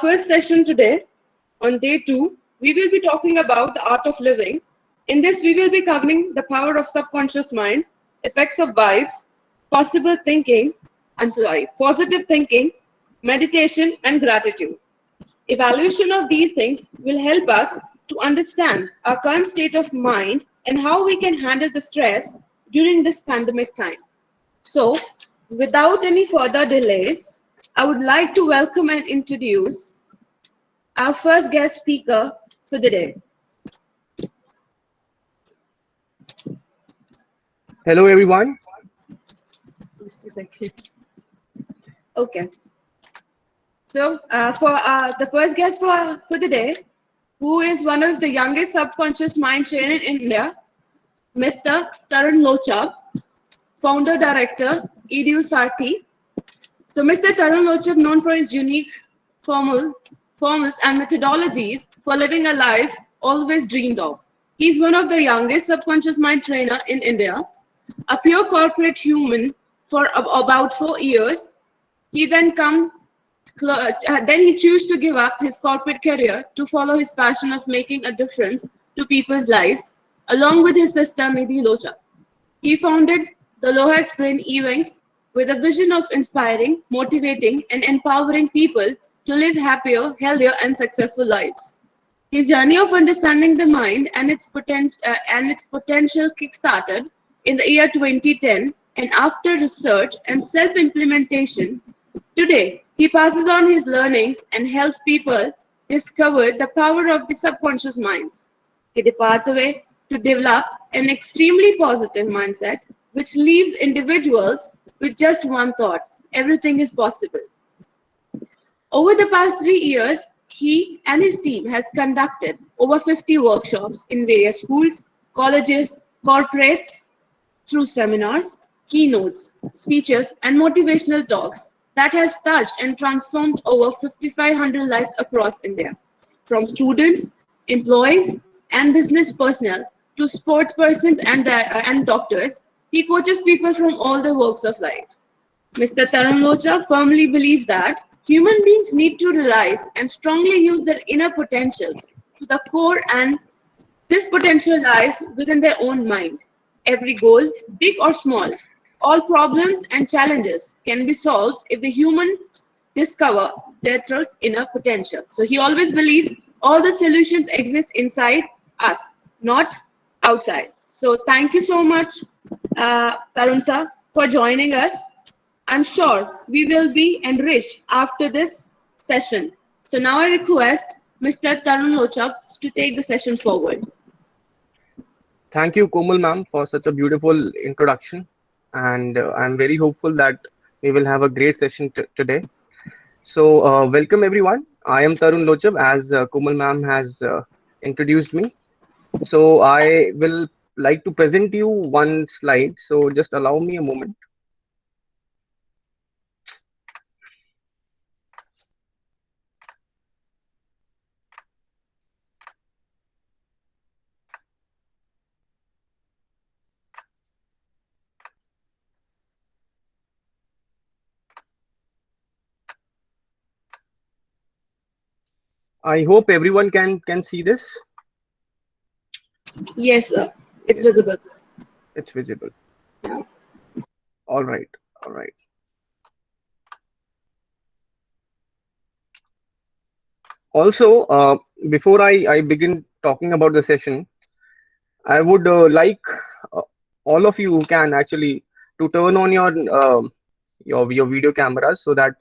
first session today. On day 2, we will be talking about the art of living. In this, we will be covering the power of subconscious mind, effects of vibes, possible thinking, positive thinking, meditation, and gratitude. Evaluation of these things will help us to understand our current state of mind and how we can handle the stress during this pandemic time. So, without any further delays, I would like to welcome and introduce our first guest speaker for the day. Hello, everyone. Just a second. Okay. So, for the first guest for the day, who is one of the youngest subconscious mind trainer in India, Mr. Tarun Lochab, founder director, Edu Sarthi. So, Mr. Tarun Lochab, known for his unique formulas and methodologies for living a life always dreamed of. He's one of the youngest subconscious mind trainer in India, a pure corporate human for about 4 years. He then he chose to give up his corporate career to follow his passion of making a difference to people's lives, along with his sister Nidhi Locha. He founded the Lohax Brain events with a vision of inspiring, motivating, and empowering people to live happier, healthier, and successful lives. His journey of understanding the mind and its potential kickstarted in the year 2010, and after research and self-implementation, today he passes on his learnings and helps people discover the power of the subconscious minds. He departs away to develop an extremely positive mindset which leaves individuals with just one thought: everything is possible. Over the past 3 years, he and his team has conducted over 50 workshops in various schools, colleges, corporates, through seminars, keynotes, speeches, and motivational talks that has touched and transformed over 5,500 lives across India. From students, employees, and business personnel to sports persons and doctors, he coaches people from all the walks of life. Mr. Tarun Locha firmly believes that human beings need to realize and strongly use their inner potentials to the core, and this potential lies within their own mind. Every goal, big or small, all problems and challenges can be solved if the humans discover their true inner potential. So he always believes all the solutions exist inside us, not outside. So thank you so much, Tarun sir, for joining us. I'm sure we will be enriched after this session. So now I request Mr. Tarun Lochab to take the session forward. Thank you, Komal ma'am, for such a beautiful introduction. And I'm very hopeful that we will have a great session today. So, welcome everyone. I am Tarun Lochab, as Komal ma'am has introduced me. So, I will like to present you one slide. So, just allow me a moment. I hope everyone can see this. Yes, sir. It's visible. It's visible. All right. All right. Also, before I begin talking about the session, I would like uh, all of you who can actually to turn on your video cameras so that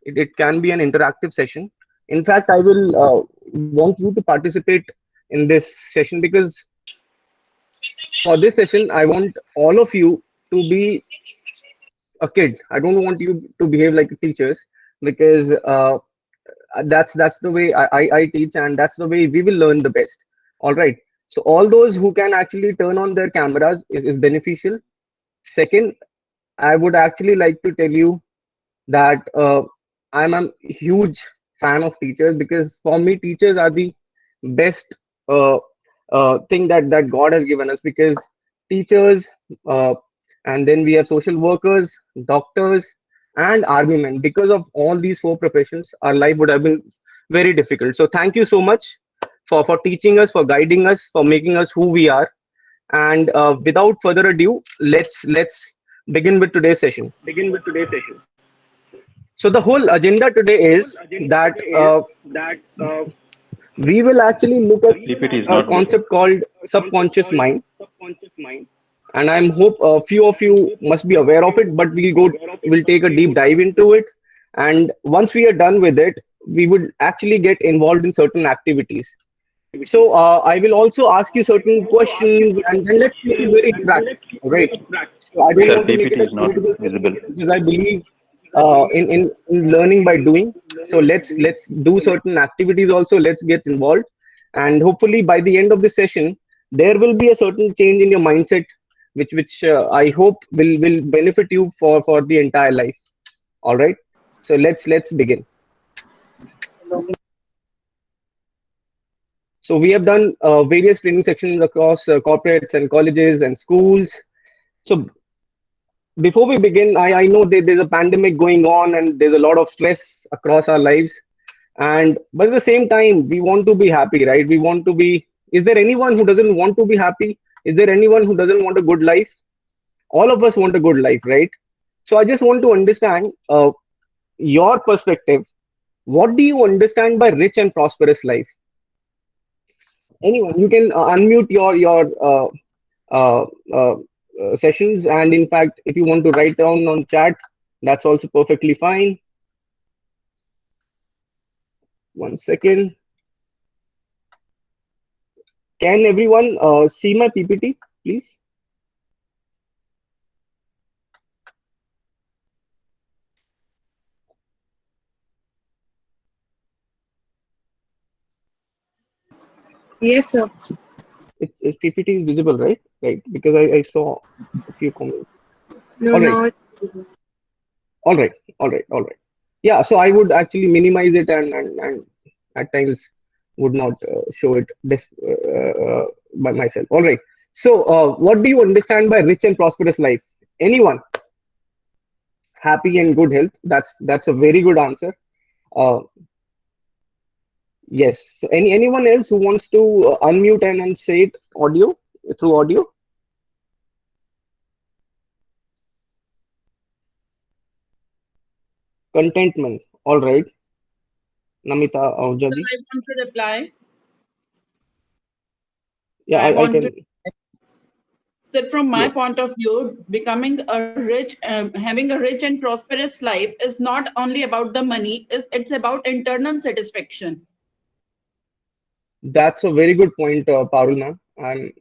it can be an interactive session. In fact, I will want you to participate in this session because for this session, I want all of you to be a kid. I don't want you to behave like teachers because that's the way I teach, and that's the way we will learn the best. All right. So all those who can actually turn on their cameras is beneficial. Second, I would actually like to tell you that I'm a huge fan of teachers because for me, teachers are the best uh, thing that God has given us because teachers, uh, and then we have social workers, doctors, and army men. Because of all these four professions, our life would have been very difficult. So thank you so much for teaching us, for guiding us, for making us who we are. And without further ado, let's begin with today's session. So the whole agenda today is that we will actually look at PPT is a not visible. concept called subconscious mind, and I'm hope a few of you must be aware of it. But we'll take a deep dive into it, and once we are done with it, we would actually get involved in certain activities. So I will also ask you certain questions, and then let's make it very interactive. All right. So I don't Sir, want to make it PPT a is not theoretical visible. session because I believe in learning by doing. So let's do certain activities also. Let's get involved, and hopefully by the end of the session, there will be a certain change in your mindset, which I hope will benefit you for the entire life. All right. So let's begin. So we have done various training sections across corporates and colleges and schools. So before we begin, I know that there's a pandemic going on and there's a lot of stress across our lives. And but at the same time, we want to be happy, right? We want to be. Is there anyone who doesn't want to be happy? Is there anyone who doesn't want a good life? All of us want a good life, right? So I just want to understand your perspective. What do you understand by rich and prosperous life? Anyone, you can unmute your uh, sessions, and in fact, if you want to write down on chat, that's also perfectly fine. One second. Can everyone see my PPT, please? Yes, sir. It's PPT is visible, right? Right, because I saw a few comments. No, All right, now it's visible. all right. Yeah, so I would actually minimize it and at times would not show it by myself. All right. So, what do you understand by rich and prosperous life? Anyone? Happy and good health. That's a very good answer. Uh, yes. So anyone else who wants to unmute and say it audio through audio? Contentment. All right. Namita Sir, Ahujaji. I want to reply. Yeah, I I want to, can. sir, from my Yes. point of view, becoming a rich, having a rich and prosperous life is not only about the money, it's about internal satisfaction. That's a very good point, Parul ma'am. I'm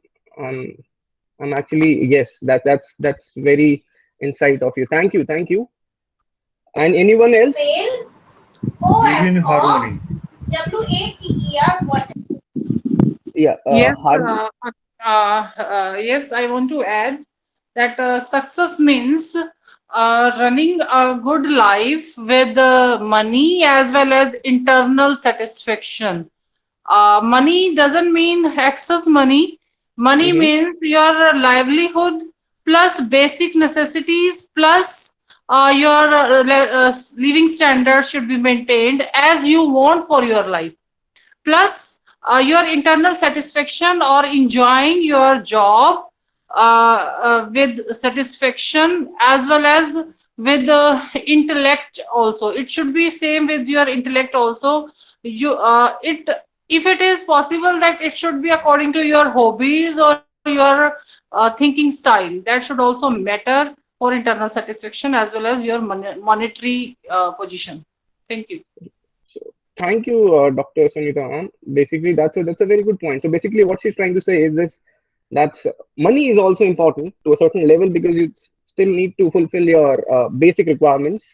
I'm actually yes. That's very insight of you. Thank you. And anyone else? Live in harmony. Water. Yeah, Yes, Harmony. yes, I want to add that success means running a good life with money as well as internal satisfaction. Money doesn't mean excess money. Money Mm-hmm. means your livelihood plus basic necessities plus your living standard should be maintained as you want for your life plus your internal satisfaction or enjoying your job with satisfaction as well as with the intellect also. It should be same with your intellect also. You it if it is possible that it should be according to your hobbies or your thinking style, that should also matter for internal satisfaction as well as your monetary position. Thank you. So thank you, Dr. Sunita ma'am. Basically, that's a very good point. So basically, what she's trying to say is this: that's money is also important to a certain level because you still need to fulfill your basic requirements,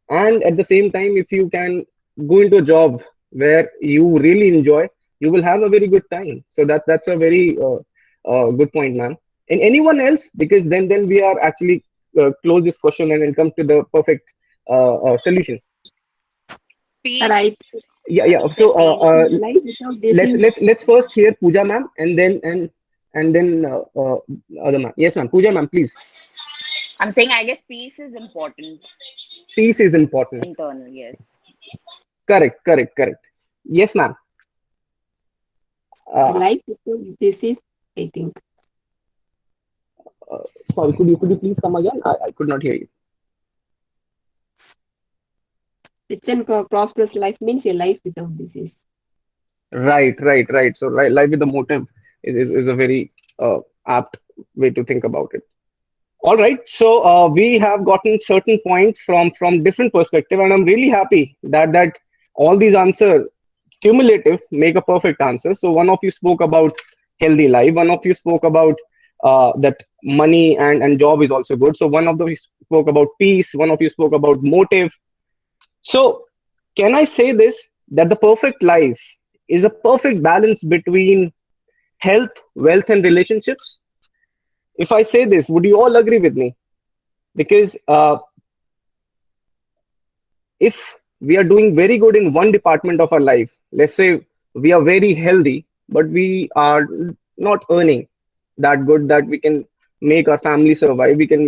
and at the same time, if you can go into a job where you really enjoy, you will have a very good time. So that's a very good point, ma'am. And anyone else? Because then we are actually close this question and then come to the perfect solution. Peace. Right. Yeah. Say So peace. Life without let's dating. let's first hear Pooja ma'am, and then other ma'am. Yes, ma'am. Pooja ma'am, please. I'm saying I guess peace is important. Peace is important. Internal, yes. Correct. Yes, ma'am. Life without disease, I think. Uh, Sorry, could you please come again? I could not hear you. Rich and prosperous life means a life without disease. Right. So life with a motive is a very apt way to think about it. All right. So we have gotten certain points from different perspective, and I'm really happy that all these answers cumulative make a perfect answer. So one of you spoke about healthy life. One of you spoke about that money and job is also good. So one of you spoke about peace. One of you spoke about motive. So can I say this, that the perfect life is a perfect balance between health, wealth, and relationships? If I say this, would you all agree with me? Because if we are doing very good in one department of our life, let's say we are very healthy, but we are not earning that good that we can make our family survive, we can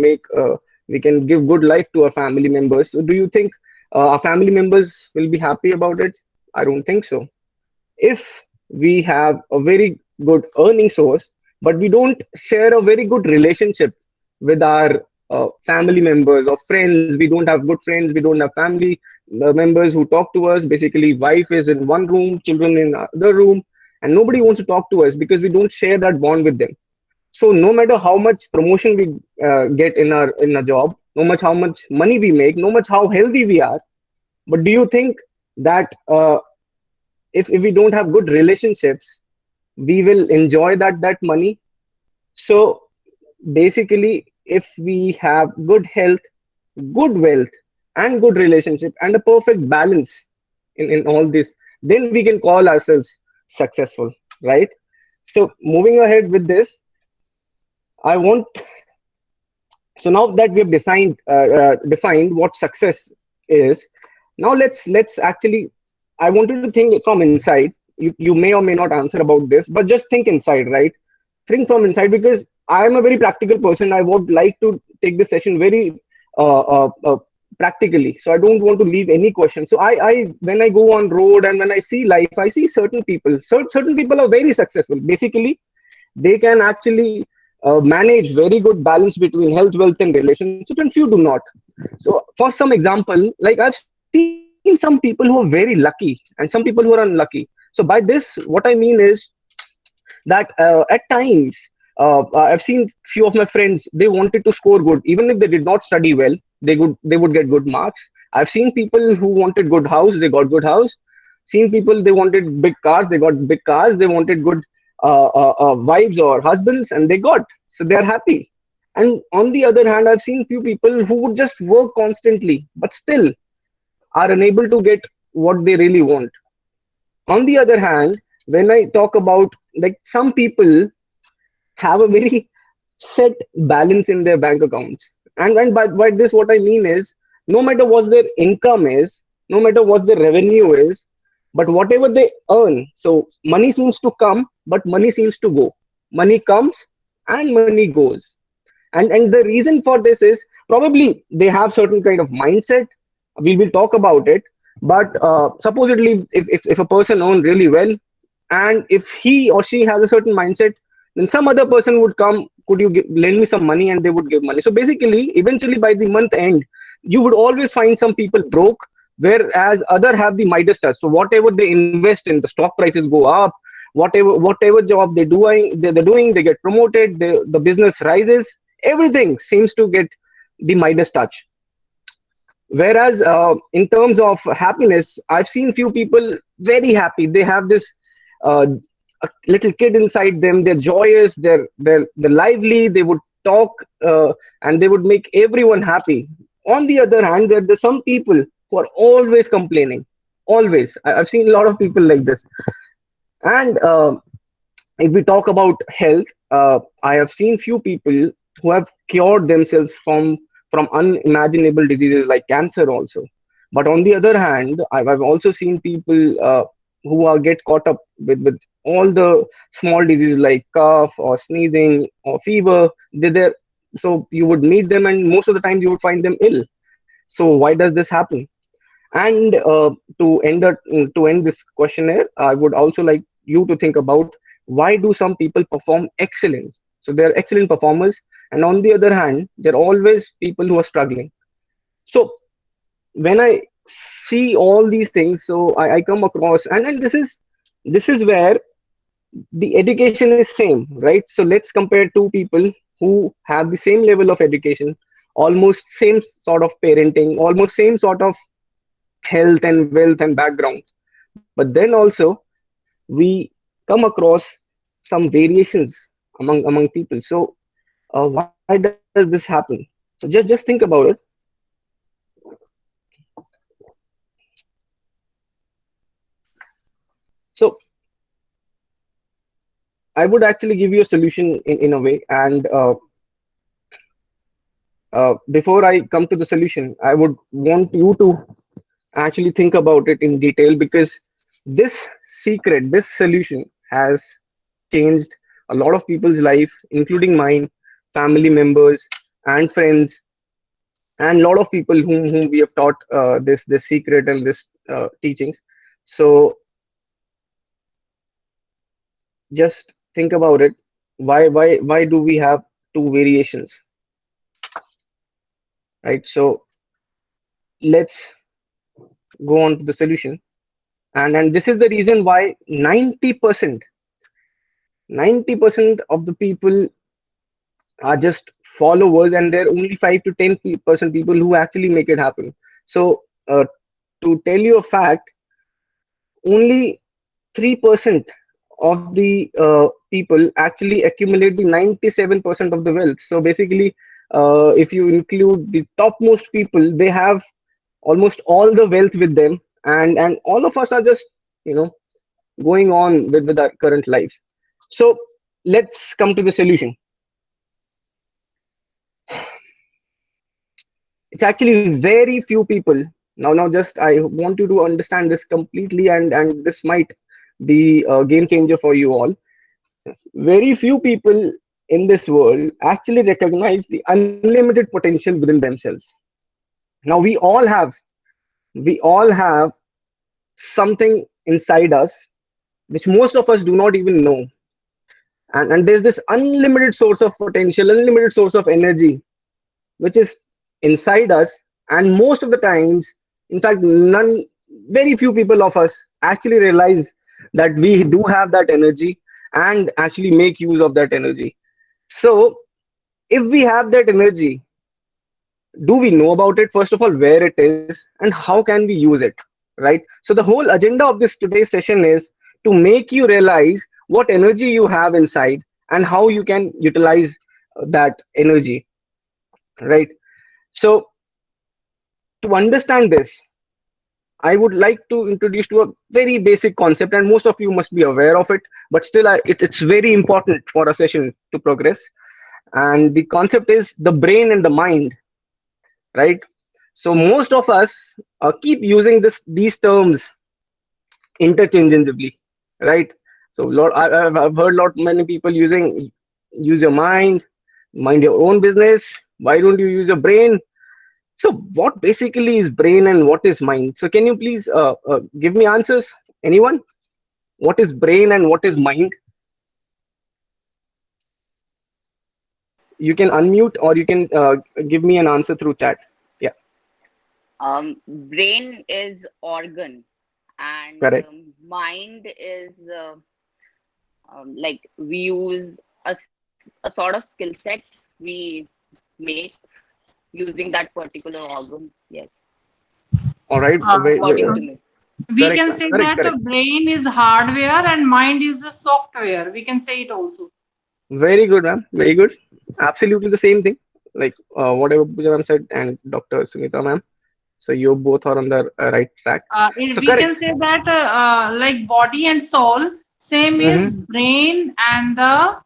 give good life to our family members. So do you think our family members will be happy about it? I don't think so. If we have a very good earning source, but we don't share a very good relationship with our family members or friends, we don't have good friends, we don't have family members who talk to us. Basically, wife is in one room, children in other room, and nobody wants to talk to us because we don't share that bond with them. So no matter how much promotion we get in a job, no much how much money we make, no much how healthy we are, but do you think that if we don't have good relationships, we will enjoy that money? So basically, if we have good health, good wealth, and good relationship, and a perfect balance in all this, then we can call ourselves successful, right? So moving ahead with this, I want, so now that we have defined what success is, now let's actually, I wanted to think from inside. You may or may not answer about this, but just think inside, right? Think from inside, because I am a very practical person. I would like to take this session very uh, uh, uh, practically. So I don't want to leave any question. So I when I go on road and when I see life, I see certain people. Certain people are very successful. Basically, they can actually manage very good balance between health, wealth, and relationship, and few do not. So for some example, like I've seen some people who are very lucky and some people who are unlucky. So by this, what I mean is that at times I've seen few of my friends, they wanted to score good even if they did not study well, they would get good marks. I've seen people who wanted good house, they got good house. Seen people, they wanted big cars, they got big cars. They wanted good wives or husbands, and they got, so they're happy. And on the other hand, I've seen few people who would just work constantly but still are unable to get what they really want. On the other hand, when I talk about, like, some people have a very set balance in their bank accounts. And by this, what I mean is, no matter what their income is, no matter what the revenue is, but whatever they earn, so money seems to come, but money seems to go. Money comes and money goes. And the reason for this is probably they have certain kind of mindset. We will talk about it. But supposedly, if a person earns really well, and if he or she has a certain mindset, then some other person would come, could you lend me some money, and they would give money. So basically, eventually by the month end, you would always find some people broke, whereas other have the Midas touch. So whatever they invest in, the stock prices go up. Whatever job they're doing, they get promoted, the business rises, everything seems to get the Midas touch. Whereas in terms of happiness, I've seen few people very happy. They have this uh, a little kid inside them. They're joyous, they're lively, they would talk, and they would make everyone happy. On the other hand, there's some people who are always complaining, always. I've seen a lot of people like this. And if we talk about health, I have seen few people who have cured themselves from unimaginable diseases like cancer also. But on the other hand, I've also seen people who are get caught up with all the small diseases like cough or sneezing or fever. So you would meet them, and most of the time you would find them ill. So why does this happen? And to end this questionnaire, I would also like you to think about, why do some people perform excellent? So they're excellent performers, and on the other hand, there are always people who are struggling. So when I see all these things, so I come across, and this is where the education is same, right? So let's compare two people who have the same level of education, almost same sort of parenting, almost same sort of health and wealth and backgrounds, but then also we come across some variations among people. So why does this happen? So just think about it. So I would actually give you a solution in a way, and before I come to the solution, I would want you to actually think about it in detail, because this this solution has changed a lot of people's life, including mine, family members, and friends, and a lot of people whom we have taught this secret and this teachings. So just think about it. Why do we have two variations, right? So let's go on to the solution. And this is the reason why 90% of the people are just followers, and there are only 5 to 10% people who actually make it happen. So to tell you a fact, only 3% of the people actually accumulate the 97% of the wealth. So basically, if you include the topmost people, they have almost all the wealth with them, and all of us are just, you know, going on with our current lives. So let's come to the solution. It's actually very few people. Now just I want you to understand this completely, and this might be a game changer for you all. Very few people in this world actually recognize the unlimited potential within themselves. Now we all have something inside us which most of us do not even know, and there's this unlimited source of potential, unlimited source of energy which is inside us. And most of the times, in fact, very few people of us actually realize that we do have that energy and actually make use of that energy. So if we have that energy, do we know about it? First of all, where it is and how can we use it, right? So the whole agenda of this today's session is to make you realize what energy you have inside and how you can utilize that energy, right? So to understand this, I would like to introduce to a very basic concept, and most of you must be aware of it, but still it's very important for a session to progress. And the concept is the brain and the mind, right? So most of us keep using these terms interchangeably, right? So I've heard many people using, use your mind your own business. Why don't you use your brain? So what basically is brain and what is mind? So can you please give me answers? Anyone? What is brain and what is mind? You can unmute, or you can give me an answer through chat. Yeah, Brain is organ, and correct. mind is like we use a sort of skill set we make using that particular organ. Yes, All right. according to me. we Correct, can ma'am. say Correct, that the correct. brain is hardware and mind is the software. We can say it also. Very good, ma'am. Very good. Absolutely the same thing. Like whatever Pooja ma'am said and Dr. Sunita ma'am. So you both are on the right track. So We can correct. say that like body and soul, same is Mm-hmm. brain and the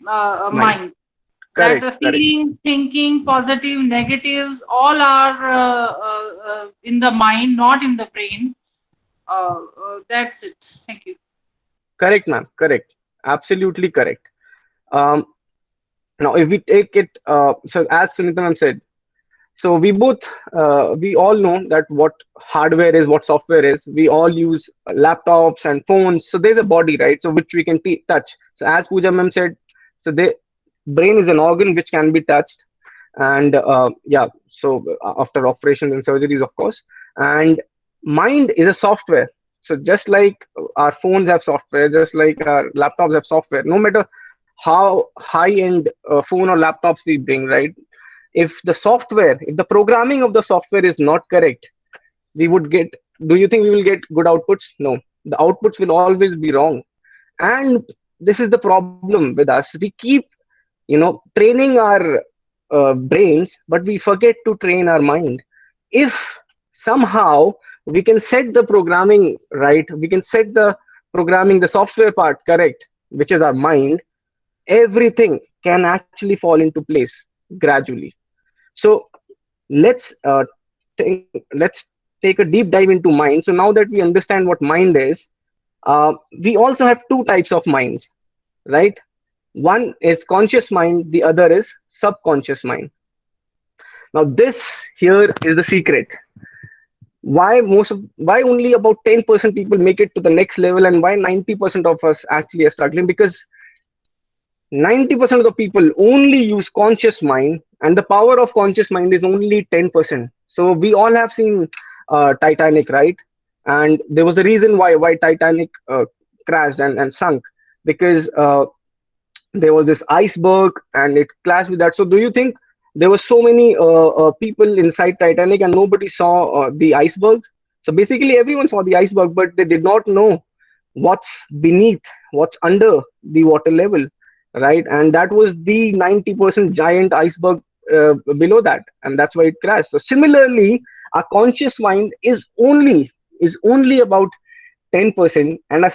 Mind. mind. That Correct, the correct. feeling, thinking, positive, negatives, all are in the mind, not in the brain. That's it. Thank you. Correct, ma'am. Correct. Absolutely correct. Um, Now, if we take it, so as Sunita ma'am said, So we all know that what hardware is, what software is. We all use laptops and phones. So there's a body, right? So which we can touch. So as Pooja ma'am said, so the brain is an organ which can be touched, and yeah. So after operations and surgeries, of course, and mind is a software. So just like our phones have software, just like our laptops have software. No matter how high-end phone or laptops we bring, right? If the programming of the software is not correct, we would get, do you think we will get good outputs? No, the outputs will always be wrong. And this is the problem with us. We keep, training our brains, but we forget to train our mind. If somehow we can set the programming right, we can set the programming, the software part correct, which is our mind, everything can actually fall into place gradually. So let's let's take a deep dive into mind. So now that we understand what mind is, we also have two types of minds, right? One is conscious mind, the other is subconscious mind. Now this here is the secret. Why only about 10% people make it to the next level, and why 90% of us actually are struggling? Because 90% of the people only use conscious mind, and the power of conscious mind is only 10%. So we all have seen Titanic, right? And there was a reason why Titanic crashed and sunk, because there was this iceberg and it clashed with that. So do you think there were so many people inside Titanic and nobody saw the iceberg? So basically everyone saw the iceberg, but they did not know what's beneath, what's under the water level, right? And that was the 90% giant iceberg below that, and that's why it crashed. So similarly, our conscious mind is only about 10%, and our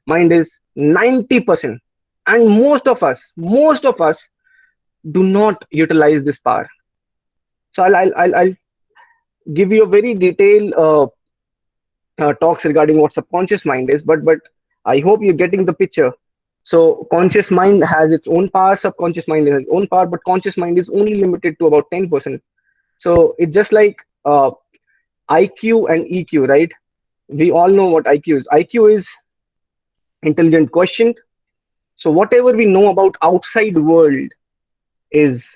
mind is 90%. And most of us do not utilize this power. So I'll give you a very detailed talks regarding what subconscious mind is, but I hope you're getting the picture. So conscious mind has its own power, subconscious mind has its own power, but conscious mind is only limited to about 10%. So it's just like IQ and EQ, right? We all know what IQ is. IQ is intelligent quotient. So whatever we know about outside world is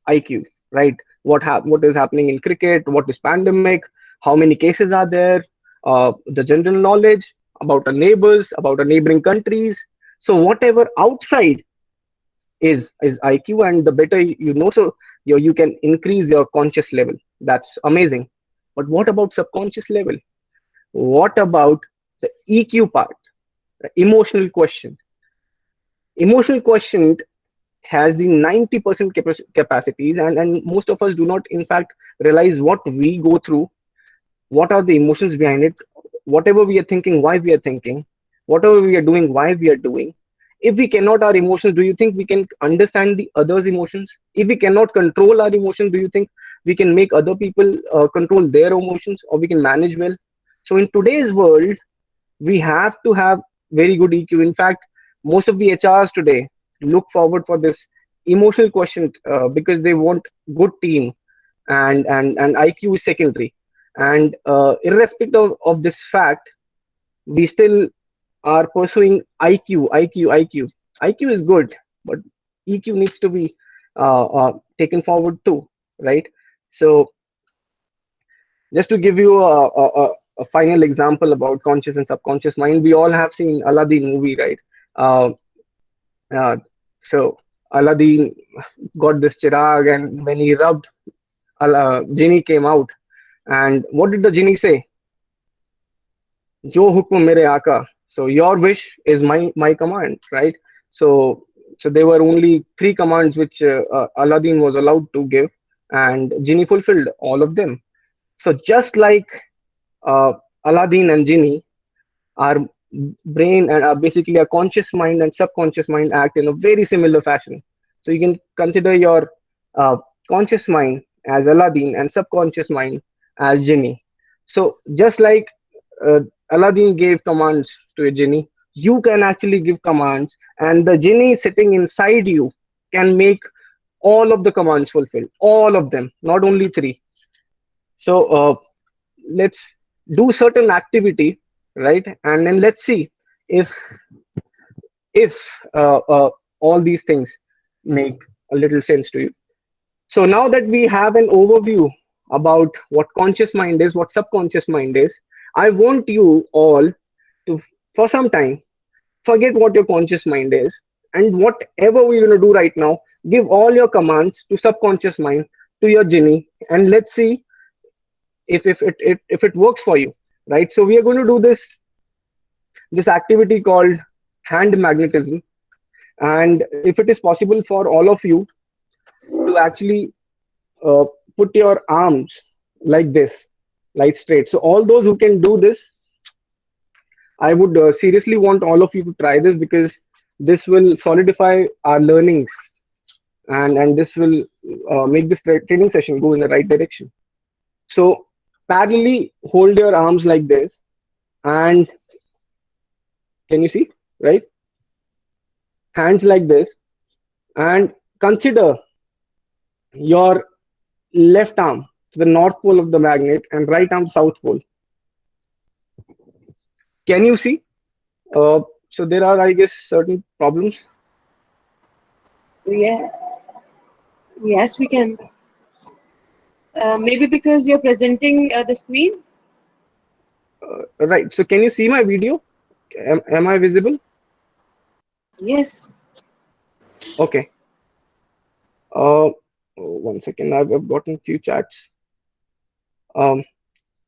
IQ, right? What is happening in cricket? What is pandemic? How many cases are there? The general knowledge about our neighbors, about our neighboring countries. So whatever outside is IQ, and the better you know, so you can increase your conscious level. That's amazing. But what about subconscious level? What about the EQ part, the emotional quotient? Emotional quotient has the 90% capacities, and most of us do not in fact realize what we go through, what are the emotions behind it, whatever we are thinking, why we are thinking, whatever we are doing, why we are doing. If we cannot our emotions, do you think we can understand the others' emotions? If we cannot control our emotions, do you think we can make other people control their emotions, or we can manage well? So in today's world, we have to have very good EQ. In fact, most of the HRs today look forward for this emotional quotient because they want good team, and IQ is secondary. And irrespective of this fact, we still are pursuing IQ. IQ is good, but EQ needs to be taken forward too, right? So just to give you a final example about conscious and subconscious mind, we all have seen Aladdin movie, right? So Aladdin got this chirag, and when he rubbed, genie came out. And what did the genie say? Jo hukm mere aaka. So your wish is my command, right? So there were only 3 commands which Aladdin was allowed to give, and genie fulfilled all of them. So just like Aladdin and genie, our brain and basically our conscious mind and subconscious mind act in a very similar fashion. So you can consider your conscious mind as Aladdin and subconscious mind as genie. So just like Aladdin gave commands to a genie, you can actually give commands, and the genie sitting inside you can make all of the commands fulfilled, all of them, not only three. So let's do certain activity, right? And then let's see if if uh, uh, all these things make a little sense to you. So now that we have an overview about what conscious mind is, what subconscious mind is, I want you all to, for some time, forget what your conscious mind is, and whatever we're going to do right now, give all your commands to subconscious mind, to your genie, and let's see if it works for you, right? So we are going to do this activity called hand magnetism, and if it is possible for all of you to actually uh, put your arms like this, like straight. So all those who can do this, I would seriously want all of you to try this, because this will solidify our learnings, and this will make this training session go in the right direction. So parallelly hold your arms like this, and can you see, right? Hands like this, and consider your left arm to the north pole of the magnet and right arm south pole. Can you see? So there are, I guess, certain problems. Yeah. Yes, we can. Maybe because you're presenting the screen. Right. So can you see my video? Am I visible? Yes. Okay. 1 second. I've gotten few chats.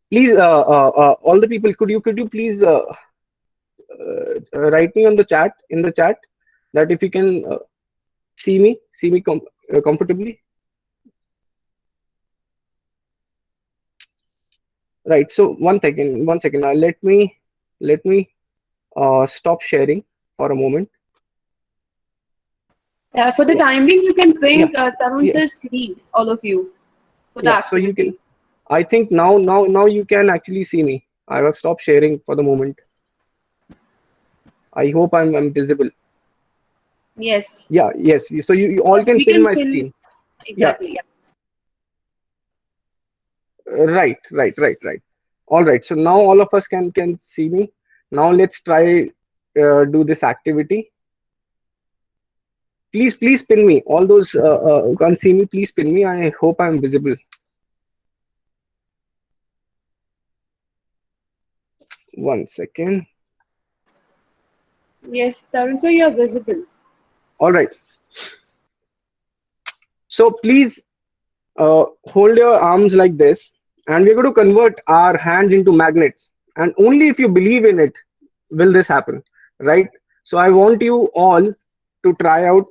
Please, all the people, could you please write me on the chat, in the chat, that if you can see me comfortably. Right. So 1 second. Let me stop sharing for a moment. For the Yeah. timing, you can bring Tarun's Yeah. screen, all of you, for the Yeah. So you activity. can. I think now you can actually see me. I have stopped sharing for the moment. I hope I'm visible. Yes. Yeah. Yes. So you all So can we pin can my pin screen. Yeah. exactly. Right. All right. So now all of us can see me. Now let's try do this activity. Please pin me. All those who can't see me, please pin me. I hope I'm visible. 1 second. Yes, Tarun, so you're visible. All right. So please hold your arms like this, and we're going to convert our hands into magnets. And only if you believe in it will this happen, right? So I want you all to try out.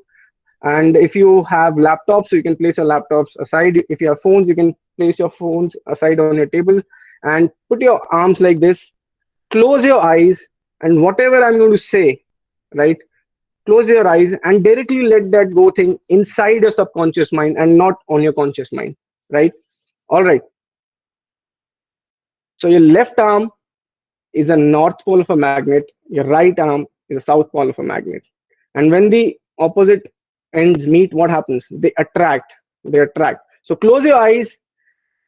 And if you have laptops, you can place your laptops aside. If you have phones, you can place your phones aside on your table and put your arms like this. Close your eyes, and whatever I'm going to say, right? Close your eyes and directly let that go thing inside your subconscious mind and not on your conscious mind, right? All right. So your left arm is a north pole of a magnet. Your right arm is a south pole of a magnet. And when the opposite ends meet, what happens? They attract. They attract. So close your eyes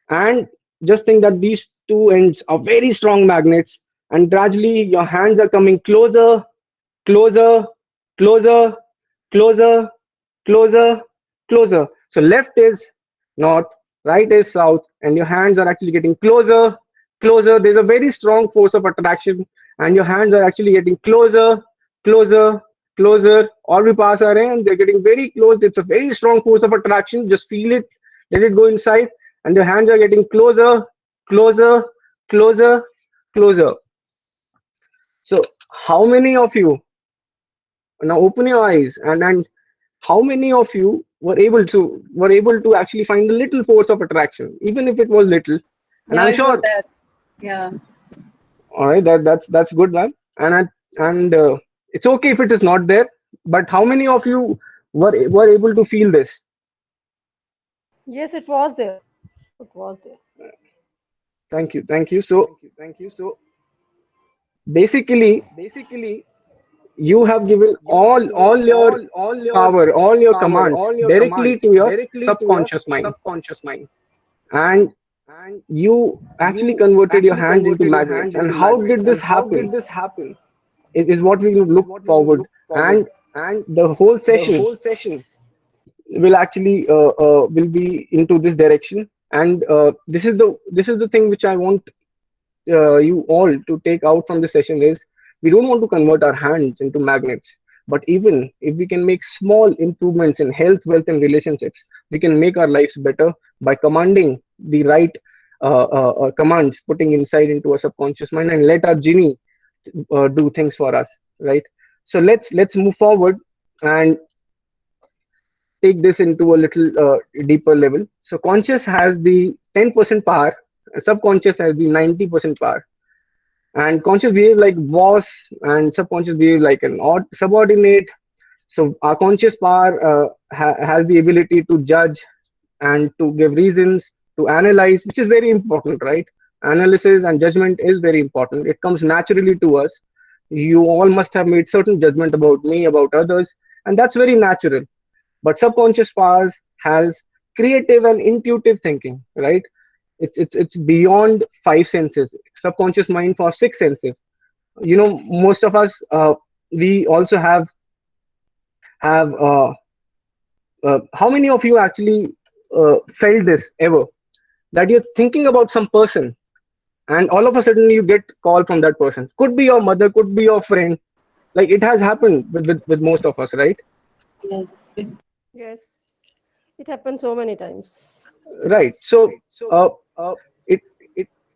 and just think that these two ends are very strong magnets, and gradually your hands are coming closer, closer, closer, closer, closer, closer. So left is north, right is south, and your hands are actually getting closer, closer. There's a very strong force of attraction, and your hands are actually getting closer, closer, closer. All we pass are in, they're getting very close. It's a very strong force of attraction. Just feel it, let it go inside, and your hands are getting closer, closer, closer, closer. So how many of you, now open your eyes, and how many of you were able to actually find a little force of attraction, even if it was little? And Yeah, I'm it was sure, that. Yeah. all right, that's good, man. And it's okay if it is not there, but how many of you were able to feel this? Yes, it was there. It was there. Thank you. So basically, you have given all your power, all your commands directly to your subconscious mind, and you actually converted your hands into magnets. And how did this happen is what we will look forward. And the whole session will actually will be into this direction. And this is the thing which I want you all to take out from this session is, we don't want to convert our hands into magnets, but even if we can make small improvements in health, wealth, and relationships, we can make our lives better by commanding the right commands, putting inside into our subconscious mind, and let our genie do things for us, right? So let's move forward and take this into a little deeper level. So conscious has the 10% power, subconscious has the 90% power. And conscious behave like boss, and subconscious behave like an odd subordinate. So our conscious power has the ability to judge and to give reasons, to analyze, which is very important, right? Analysis and judgment is very important. It comes naturally to us. You all must have made certain judgment about me, about others, and that's very natural. But subconscious powers has creative and intuitive thinking, right? It's beyond five senses. Subconscious mind for six senses. You know, most of us we also have how many of you actually felt this ever, that you're thinking about some person and all of a sudden you get call from that person? Could be your mother, could be your friend. Like, it has happened with most of us, right? Yes. Yes. It happens so many times. Right. So it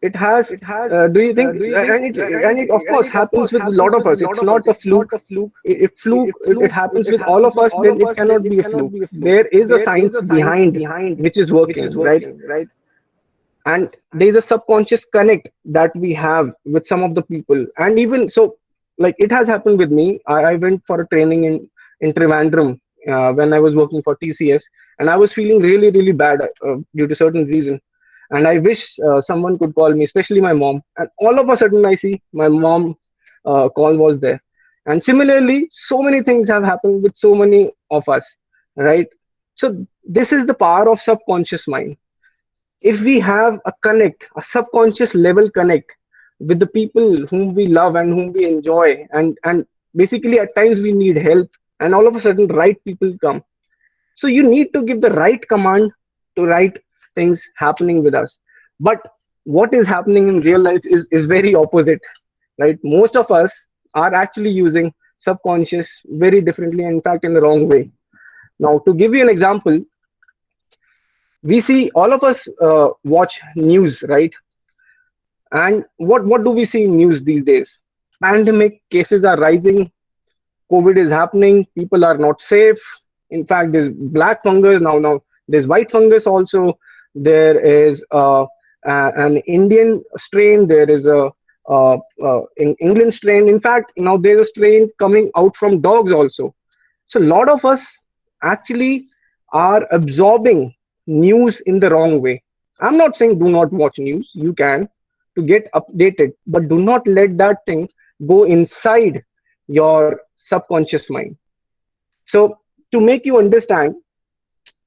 it has. Do you think? And it of course happens with a lot of us. It's not a fluke. If it happens with all of us, then it cannot be a fluke. There is a science behind which is working, right? And there is a subconscious connect that we have with some of the people. And even so, like, it has happened with me. I went for a training in Trivandrum when I was working for TCS, and I was feeling really bad due to certain reason. And I wish someone could call me, especially my mom. And all of a sudden, I see my mom call was there. And similarly, so many things have happened with so many of us, right? So this is the power of subconscious mind. If we have a connect, a subconscious level connect with the people whom we love and whom we enjoy, and basically at times we need help, and all of a sudden right people come. So you need to give the right command to right things happening with us. But what is happening in real life is very opposite, right? Most of us are actually using subconscious very differently, in fact in the wrong way. Now, to give you an example, we see all of us watch news, right? And what do we see in news these days? Pandemic cases are rising, COVID is happening, people are not safe. In fact, there's black fungus now there's white fungus also. There is an Indian strain, there is a in England strain. In fact, now there's a strain coming out from dogs also. So a lot of us actually are absorbing news in the wrong way. I'm not saying do not watch news, you can, to get updated, but do not let that thing go inside your subconscious mind. So to make you understand,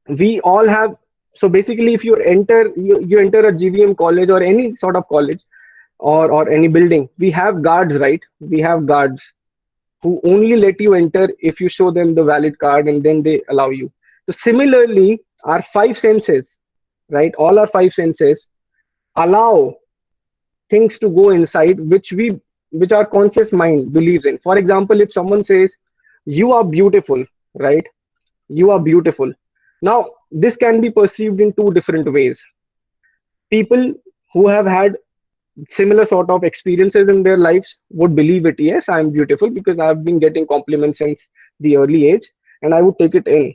we all have, so basically if you enter a GVM college or any sort of college or any building, we have guards, right? We have guards who only let you enter if you show them the valid card, and then they allow you. So similarly, our five senses, right? All our five senses allow things to go inside which our conscious mind believes in. For example, if someone says, you are beautiful, right? You are beautiful. Now, this can be perceived in two different ways. People who have had similar sort of experiences in their lives would believe it. Yes, I am beautiful because I have been getting compliments since the early age, and I would take it in.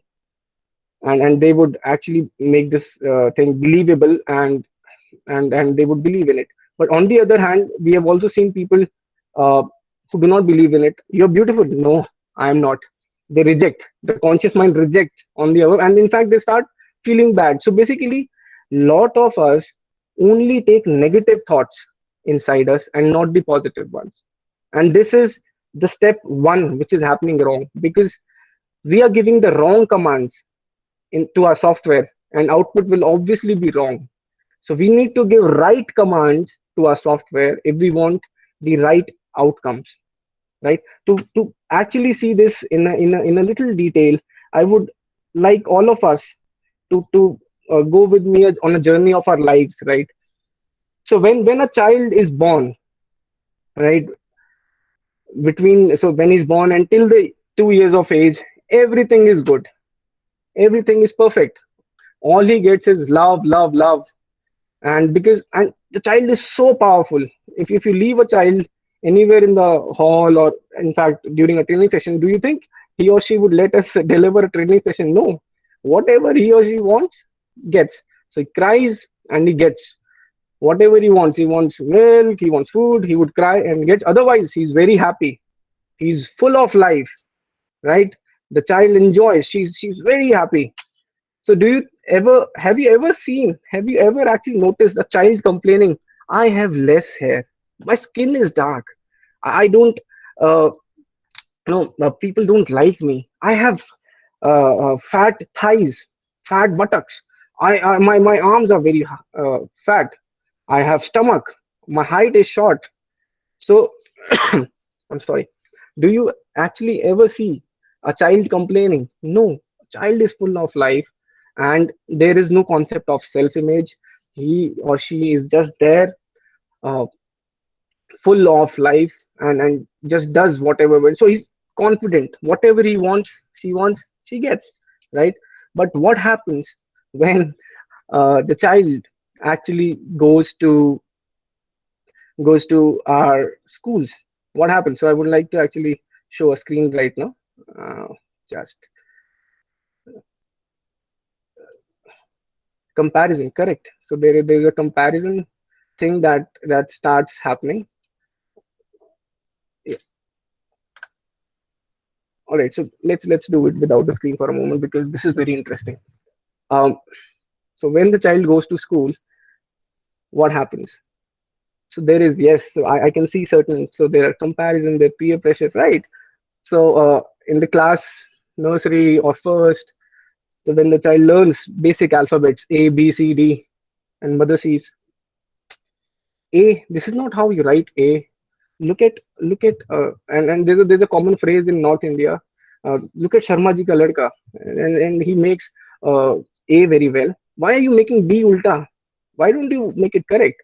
And they would actually make this thing believable, and they would believe in it. But on the other hand, we have also seen people who do not believe in it. You're beautiful. No, I am not. They reject. The conscious mind reject on the other, and in fact they start feeling bad. So basically, lot of us only take negative thoughts inside us and not the positive ones. And this is the step one which is happening wrong, because we are giving the wrong commands into our software, and output will obviously be wrong. So we need to give right commands to our software if we want the right outcomes, right? To actually see this in a little detail, I would like all of us to go with me on a journey of our lives, right? So when a child is born, right, between, so when he's born until the 2 years of age, everything is good, everything is perfect. All he gets is love, love, love. And because, and the child is so powerful. If you leave a child anywhere in the hall, or in fact during a training session, do you think he or she would let us deliver a training session? No. Whatever he or she wants, gets. So he cries and he gets whatever he wants. He wants milk, he wants food, he would cry and gets. Otherwise he's very happy, he's full of life, right? The child enjoys, she's very happy. So do you ever, have you ever actually noticed a child complaining, I have less hair, my skin is dark, I don't, uh, no, people don't like me, I have fat thighs, fat buttocks, my arms are very fat, I have stomach, my height is short. So I'm sorry. Do you actually ever see a child complaining? No. Child is full of life, and there is no concept of self-image. He or she is just there, uh, full of life, and just does whatever. So he's confident. Whatever he wants, she wants, she gets, right? But what happens when the child actually goes to our schools? What happens? So I would like to actually show a screen right now. uh, just comparison, correct? So there's a comparison thing that starts happening. Yeah. All right, so let's do it without the screen for a moment, because this is very interesting. um so when the child goes to school, what happens? So there is, yes, so I can see certain, so there are comparison, there peer pressure, right? So in the class, nursery or first, so when the child learns basic alphabets, A, B, C, D, and mother sees A, this is not how you write A. Look at and there's a common phrase in North India. Look at Sharma ji ka ladka, and he makes A very well. Why are you making B ulta? Why don't you make it correct?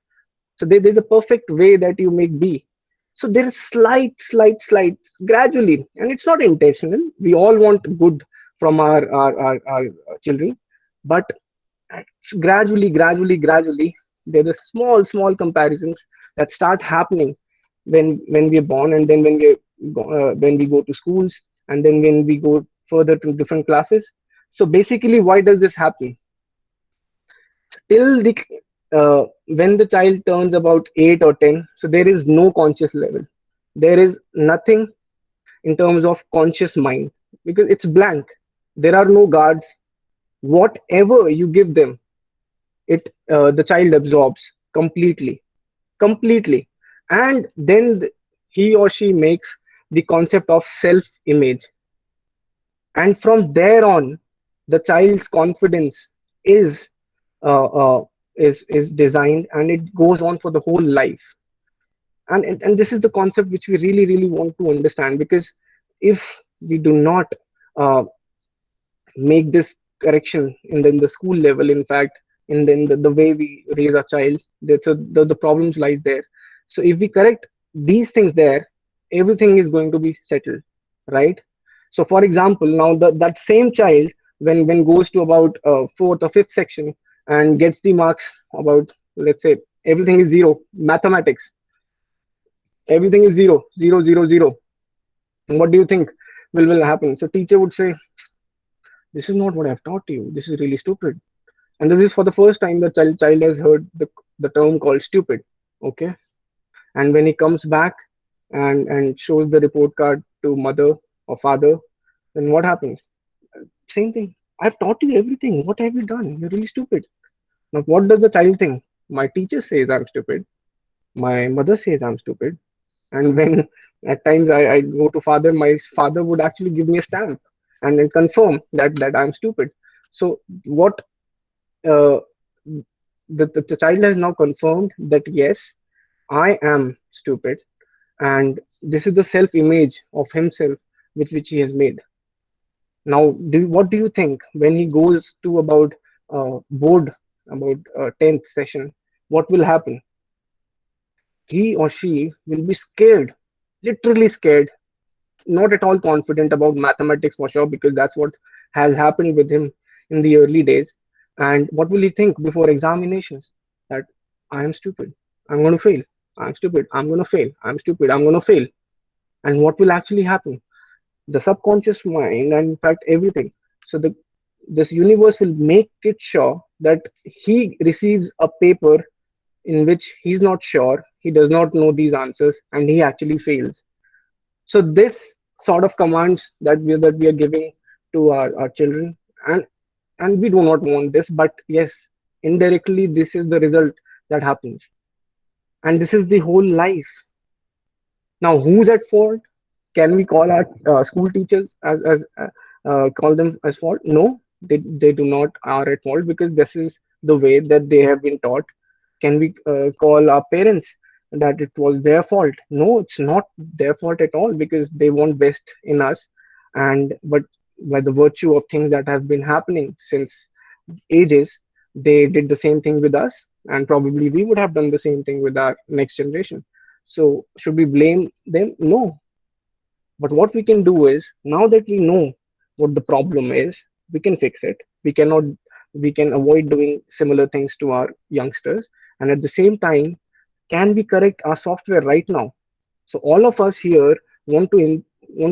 So there's a perfect way that you make B. So there is slight, gradually, and it's not intentional. We all want good from our children, but gradually, there are small comparisons that start happening when we are born, and then when we go to schools, and then when we go further to different classes. So basically, why does this happen? Till the when the child turns about 8 or 10, so there is no conscious level, there is nothing in terms of conscious mind, because it's blank. There are no guards. Whatever you give them, it the child absorbs completely, and then he or she makes the concept of self image, and from there on, the child's confidence is uh, uh, is designed, and it goes on for the whole life. And this is the concept which we really want to understand, because if we do not uh, make this correction in the school level, in fact, in the way we raise our child, the problems lies there. So if we correct these things there, everything is going to be settled, right? So for example, now that same child, when goes to about fourth or fifth section and gets the marks about, let's say, everything is zero, mathematics, everything is zero. And what do you think will happen? So teacher would say, this is not what I've taught you, this is really stupid. And this is for the first time the child has heard the term called stupid. Okay. And when he comes back and shows the report card to mother or father, then what happens? Same thing, I've taught you everything, what have you done? You're really stupid. Now what does the child think? My teacher says I'm stupid, my mother says I'm stupid, And when at times I go to father, my father would actually give me a stamp and then confirm that I'm stupid. So what uh, the child has now confirmed that yes, I am stupid, and this is the self image of himself which he has made. Now, what do you think when he goes to about board, about 10th session? What will happen? He or she will be scared, literally scared, not at all confident about mathematics for sure, because that's what has happened with him in the early days. And what will he think before examinations? That I am stupid, I'm going to fail, I'm stupid, I'm going to fail, I'm stupid, I'm going to fail. And what will actually happen? The subconscious mind, and in fact everything, so this universe will make it sure that he receives a paper in which he's not sure, he does not know these answers, and he actually fails. So this sort of commands that we are giving to our children, and we do not want this, but yes, indirectly this is the result that happens, and this is the whole life. Now, who's at fault? Can we call our school teachers as call them as fault? No, they do not are at fault, because this is the way that they have been taught. Can we call our parents that it was their fault? No, it's not their fault at all, because they want best in us, and but by the virtue of things that have been happening since ages, they did the same thing with us, and probably we would have done the same thing with our next generation. So should we blame them? No. But what we can do is, now that we know what the problem is, we can fix it. We can avoid doing similar things to our youngsters. And at the same time, can we correct our software right now? So all of us here want to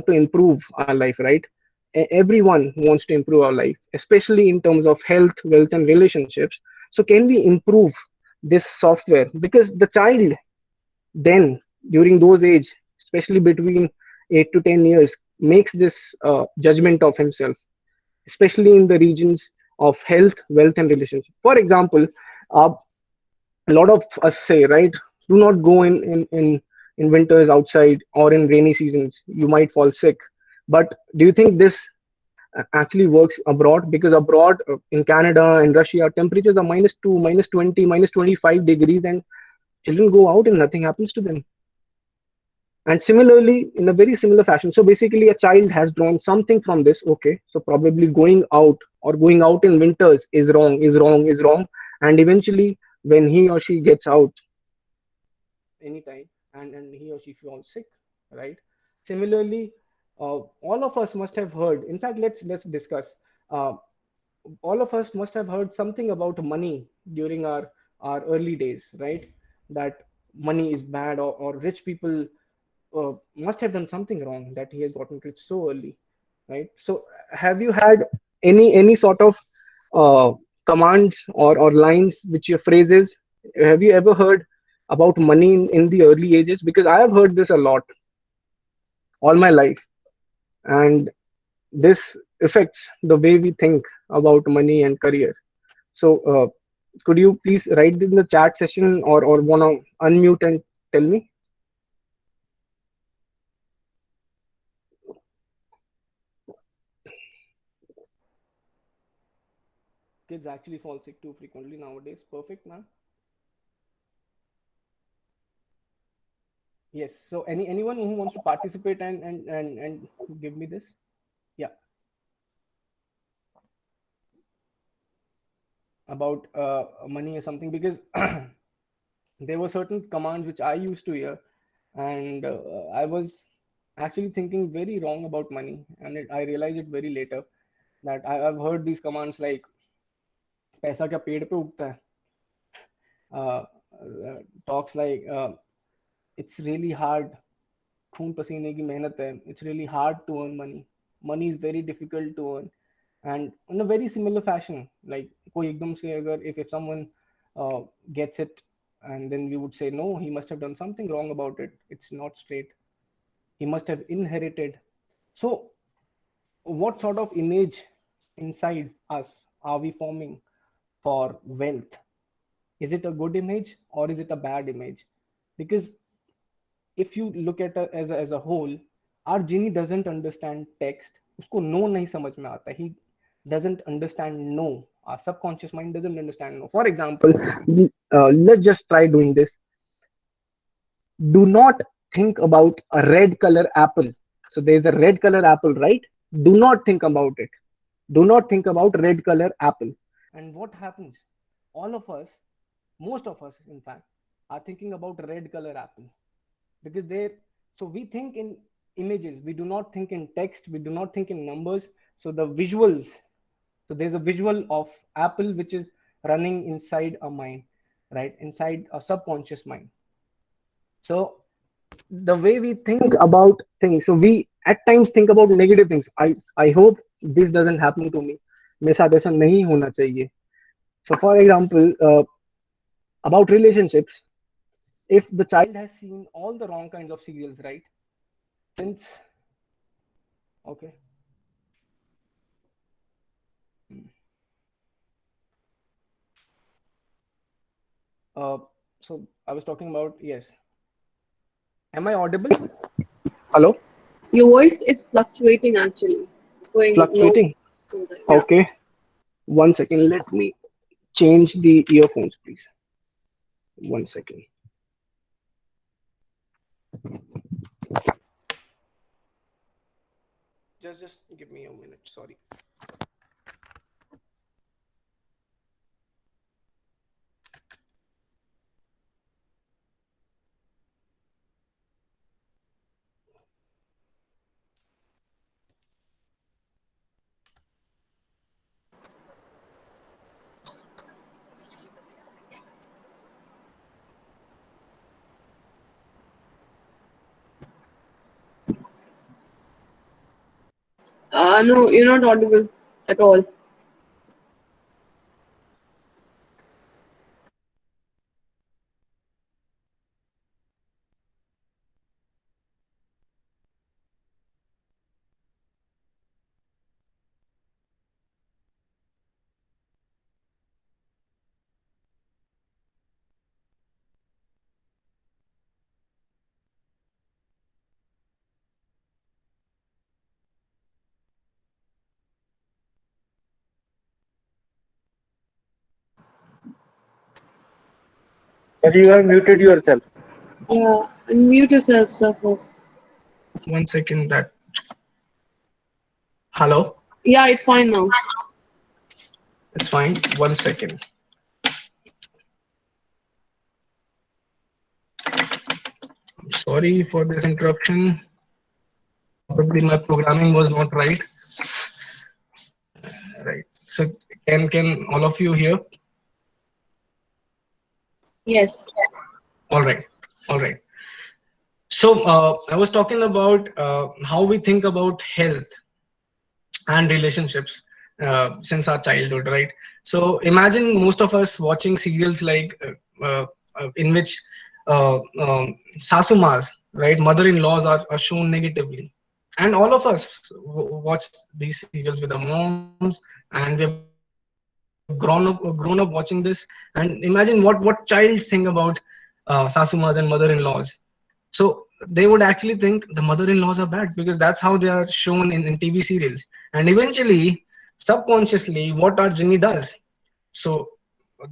improve our life, right? Everyone wants to improve our life, especially in terms of health, wealth, and relationships. So can we improve this software? Because the child then, during those age, especially between 8 to 10 years, makes this judgment of himself, especially in the regions of health, wealth, and relationship. For example, uh, a lot of us say, right, do not go in winters outside, or in rainy seasons, you might fall sick. But do you think this actually works abroad? Because abroad, in Canada and Russia, temperatures are -2, -20, -25 degrees, and children go out and nothing happens to them. And similarly, in a very similar fashion, so basically a child has drawn something from this. Okay, so probably going out, or going out in winters, is wrong, is wrong, is wrong. And eventually, when he or she gets out anytime, and he or she falls sick, right? Similarly, all of us must have heard, in fact, let's discuss. uh, all of us must have heard something about money during our early days, right? That money is bad, or rich people must have done something wrong, that he has gotten rich so early, right? So have you had any sort of uh, commands, or lines, which your phrases, have you ever heard about money in the early ages? Because I have heard this a lot all my life, and this affects the way we think about money and career. So could you please write in the chat session, or wanna unmute and tell me? Kids actually fall sick too frequently nowadays. Perfect, man. Yes. So anyone who wants to participate and give me this? Yeah, about money or something, because there were certain commands which I used to hear, and I was actually thinking very wrong about money, and I realized it very later, that I've heard these commands like पैसा क्या पेड़ पे उगता है, talks like it's really hard, खून पसीने की मेहनत है, it's really hard to earn money, money is very difficult to earn. And in a very similar fashion, like कोई एकदम से अगर if someone gets it, and then we would say no, he must have done something wrong about it, it's not straight, he must have inherited. So what sort of image inside us are we forming for wealth? Is it a good image, or is it a bad image? Because if you look at as a whole, our genie doesn't understand text. उसको no नहीं समझ में आता. He doesn't understand no. Our subconscious mind doesn't understand no. For example, let's just try doing this. Do not think about a red color apple. So there's a red color apple, right? Do not think about it. Do not think about red color apple. And what happens? All of us, most of us, in fact, are thinking about red color apple because they're so we think in images. We do not think in text. We do not think in numbers. So the visuals. So there's a visual of apple which is running inside a mind, right? Inside a subconscious mind. So the way we think about things, so we at times think about negative things. I hope this doesn't happen to me. मेरे साथ ऐसा नहीं होना चाहिए. So for example, about relationships, if the child has seen all the wrong kinds of serials, right? Since okay. So I was talking about, yes. Am I audible? Hello? Your voice is fluctuating actually. It's going Fluctuating? low. Yeah. Okay. 1 second. Let me change the earphones, please. 1 second. Just give me a minute. Sorry. No, you're not audible at all. You have muted yourself. Yeah, unmute yourself, sir, first. 1 second. That. Hello? Yeah, it's fine now. It's fine. 1 second. I'm sorry for this interruption. Probably my programming was not right. Right. So can all of you hear? Yes. All right. All right. So I was talking about how we think about health and relationships since our childhood, right? So imagine most of us watching serials like in which sasumas, right, mother-in-laws are shown negatively, and all of us watch these serials with our moms, and we have grown up watching this. And imagine what childs think about sasumas and mother-in-laws. So they would actually think the mother-in-laws are bad because that's how they are shown in TV serials. And eventually, subconsciously, what our genie does. So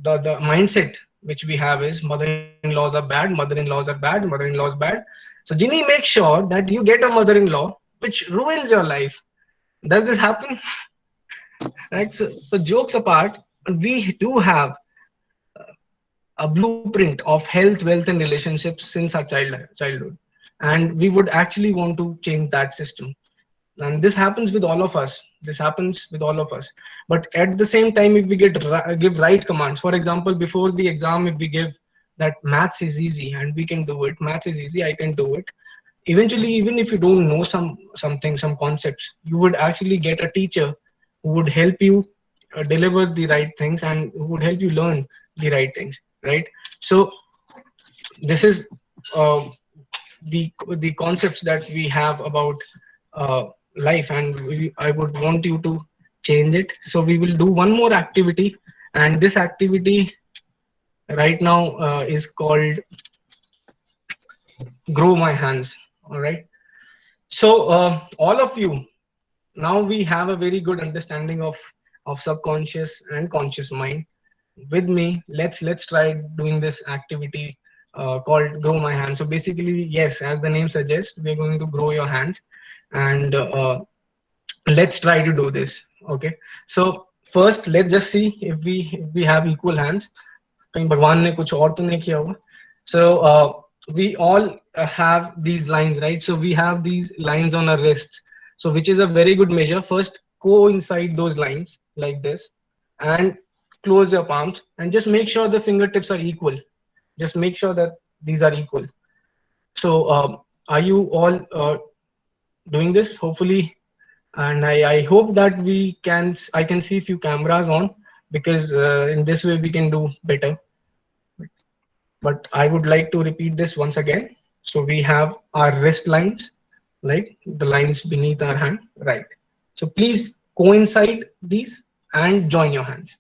the mindset which we have is mother-in-laws are bad, mother-in-laws are bad, mother-in-laws bad. So genie makes sure that you get a mother-in-law which ruins your life. Does this happen? Right? So jokes apart, we do have a blueprint of health, wealth, and relationships since our childhood, and we would actually want to change that system. And this happens with all of us. This happens with all of us. But at the same time, if we give right commands, for example, before the exam, if we give that maths is easy and we can do it, maths is easy, I can do it. Eventually, even if you don't know some concepts, you would actually get a teacher who would help you deliver the right things and who would help you learn the right things, right? So this is the concepts that we have about life, and I would want you to change it. So we will do one more activity, and this activity right now is called grow my hands. All right. So all of you, now we have a very good understanding of subconscious and conscious mind. With me, let's try doing this activity called grow my hands. So basically, yes, as the name suggests, we're going to grow your hands, and let's try to do this. Okay. So first, let's just see if we have equal hands. कहीं भगवान ने कुछ और तो नहीं किया होगा. So we all have these lines, right? So we have these lines on our wrist, so which is a very good measure. First, coincide those lines like this, and close your palms, and just make sure the fingertips are equal. Just make sure that these are equal. So are you all doing this? Hopefully, and I hope that I can see few cameras on, because in this way we can do better. But I would like to repeat this once again. So we have our wrist lines, right? The lines beneath our hand, right? So please coincide these and join your hands,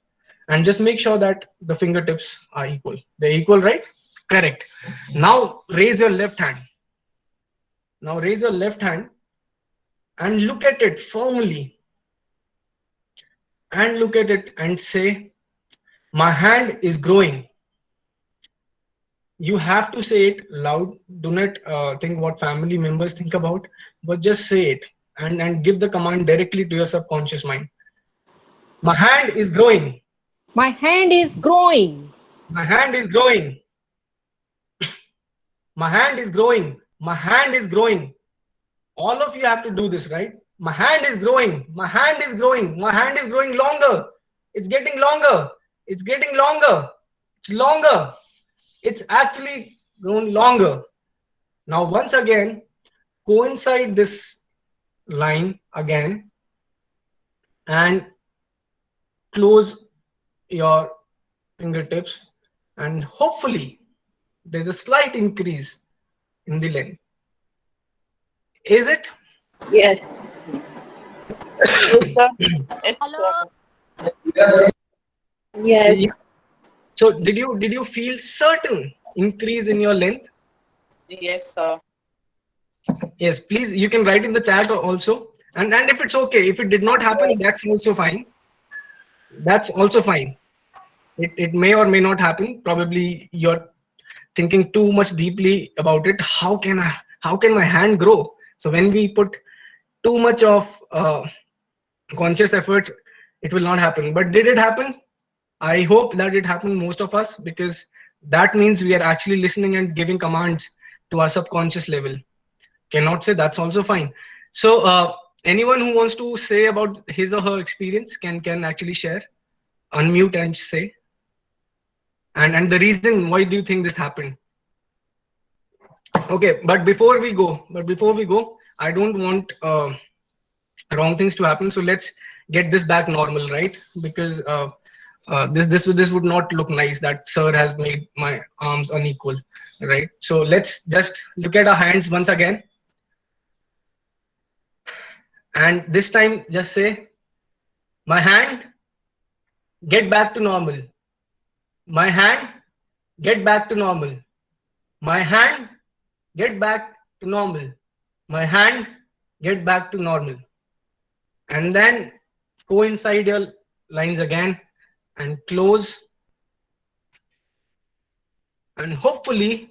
and just make sure that the fingertips are equal. They're equal, right? Correct. Now raise your left hand. Now raise your left hand and look at it firmly, and look at it and say, my hand is growing. You have to say it loud. Do not think what family members think about, but just say it, and give the command directly to your subconscious mind. My hand is growing. My hand is growing. My hand is growing. My hand is growing. My hand is growing. All of you have to do this, right? My hand is growing. My hand is growing. My hand is growing longer. It's getting longer. It's getting longer. It's longer. It's actually grown longer. Now, once again, coincide this line again and close your fingertips, and hopefully there's a slight increase in the length. Is it? Yes. Yes, sir. It's Yes. So did you feel certain increase in your length? yes, sir. Yes, please, you can write in the chat also. And if it's okay, if it did not happen, that's also fine. That's also fine. It may or may not happen. Probably you're thinking too much deeply about it. How can my hand grow? So when we put too much of conscious efforts, it will not happen. But did it happen? I hope that it happened most of us, because that means we are actually listening and giving commands to our subconscious level. Cannot say, that's also fine. So anyone who wants to say about his or her experience can actually share, unmute and say, and the reason why do you think this happened. Okay, but before we go, I don't want wrong things to happen. So let's get this back normal, right? Because this would not look nice that sir has made my arms unequal, right? So let's just look at our hands once again, and this time just say, my hand, get back to normal. My hand, get back to normal. My hand, get back to normal. My hand, get back to normal. And then coincide your lines again and close, and hopefully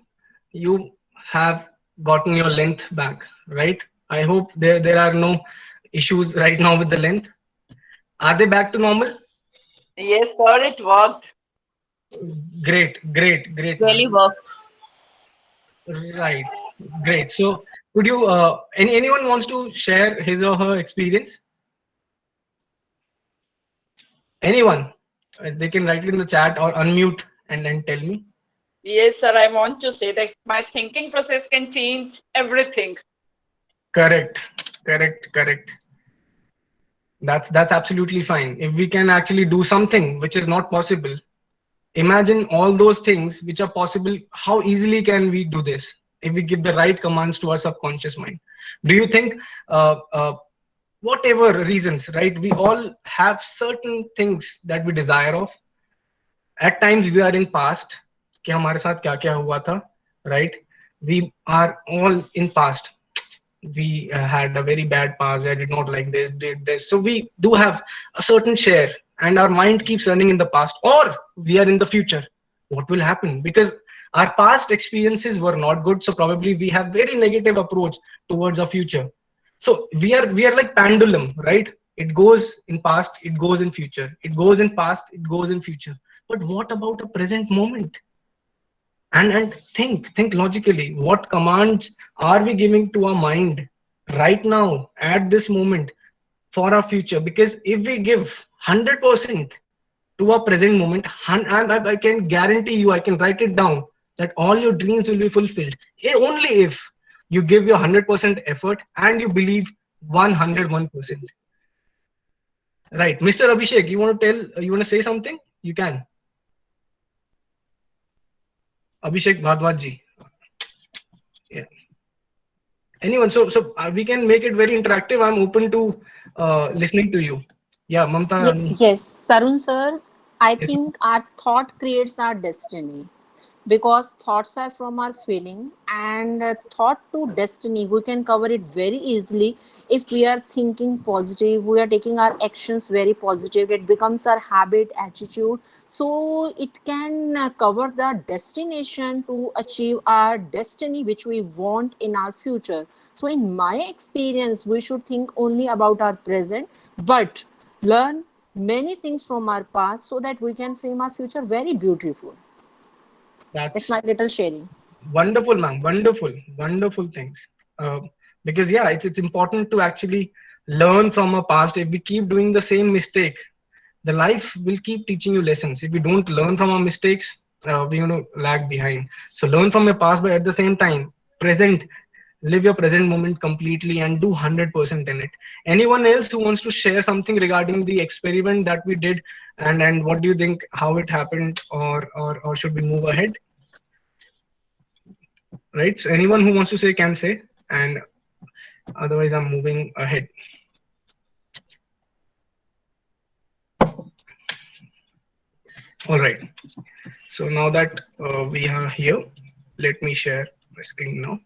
you have gotten your length back, right? I hope there are no issues right now with the length. Are they back to normal? Yes, sir, it worked. Great. Really worked. Right, great. So could you anyone wants to share his or her experience? Anyone? They can write it in the chat or unmute and then tell me. Yes, sir. I want to say that my thinking process can change everything. Correct. That's absolutely fine. If we can actually do something which is not possible, imagine all those things which are possible. How easily can we do this if we give the right commands to our subconscious mind? Do you think whatever reasons, right, we all have certain things that we desire of. At times we are in past कि हमारे साथ क्या क्या हुआ था, right? we are all in past. We had a very bad past. I did not like this, did this. So we do have a certain share, and our mind keeps running in the past, or we are in the future. What will happen? Because our past experiences were not good, so probably we have very negative approach towards our future. So we are like pendulum, right? It goes in past, it goes in future, it goes in past, it goes in future. But what about a present moment? And think logically, what commands are we giving to our mind right now at this moment for our future? Because if we give 100% to our present moment, I can guarantee you, I can write it down, that all your dreams will be fulfilled. Only if you give your 100% effort and you believe 101%. Right, Mr. Abhishek, you want to tell, you want to say something? You can. Abhishek Bhardwaj ji. Yeah. Anyone, so we can make it very interactive. I'm open to listening to you. Yeah, Mamta. Yes, Tarun sir, I Yes, think our thought creates our destiny, because thoughts are from our feeling, and thought to destiny we can cover it very easily. If we are thinking positive, we are taking our actions very positive, it becomes our habit, attitude, so it can cover the destination to achieve our destiny which we want in our future. So in my experience, we should think only about our present, but learn many things from our past so that we can frame our future very beautiful. It's that's my little sharing. wonderful, ma'am. Wonderful things. Because yeah, it's important to actually learn from our past. If we keep doing the same mistake, the life will keep teaching you lessons. If we don't learn from our mistakes, we're going to lag behind. So learn from your past, but at the same time, present, live your present moment completely and do 100% in it. Anyone else who wants to share something regarding the experiment that we did, and what do you think, how it happened, or should we move ahead? Right, so anyone who wants to say can say, and otherwise I'm moving ahead. All right, so now that we are here, let me share my screen now.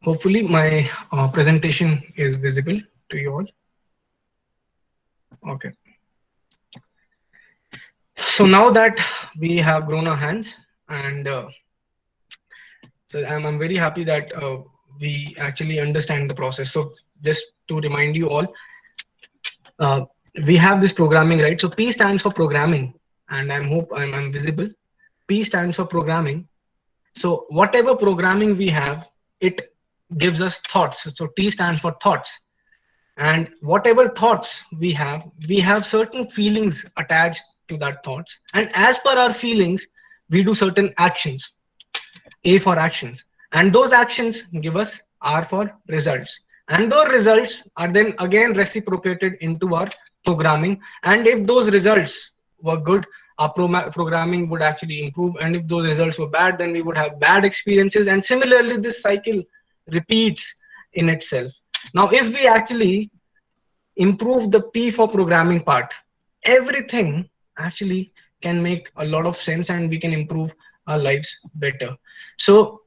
Hopefully my presentation is visible to you all. Okay, so now that we have grown our hands, and so I'm very happy that we actually understand the process. So just to remind you all, we have this programming, right? So P stands for programming, and I'm visible. P stands for programming. So whatever programming we have, it gives us thoughts. So T stands for thoughts. And whatever thoughts we have certain feelings attached to that thoughts. And as per our feelings, we do certain actions. A for actions. And those actions give us R for results. And those results are then again reciprocated into our programming. And if those results were good, our programming would actually improve. And if those results were bad, then we would have bad experiences. And similarly, this cycle repeats in itself. Now, if we actually improve the P for programming part, everything actually can make a lot of sense, and we can improve our lives better. So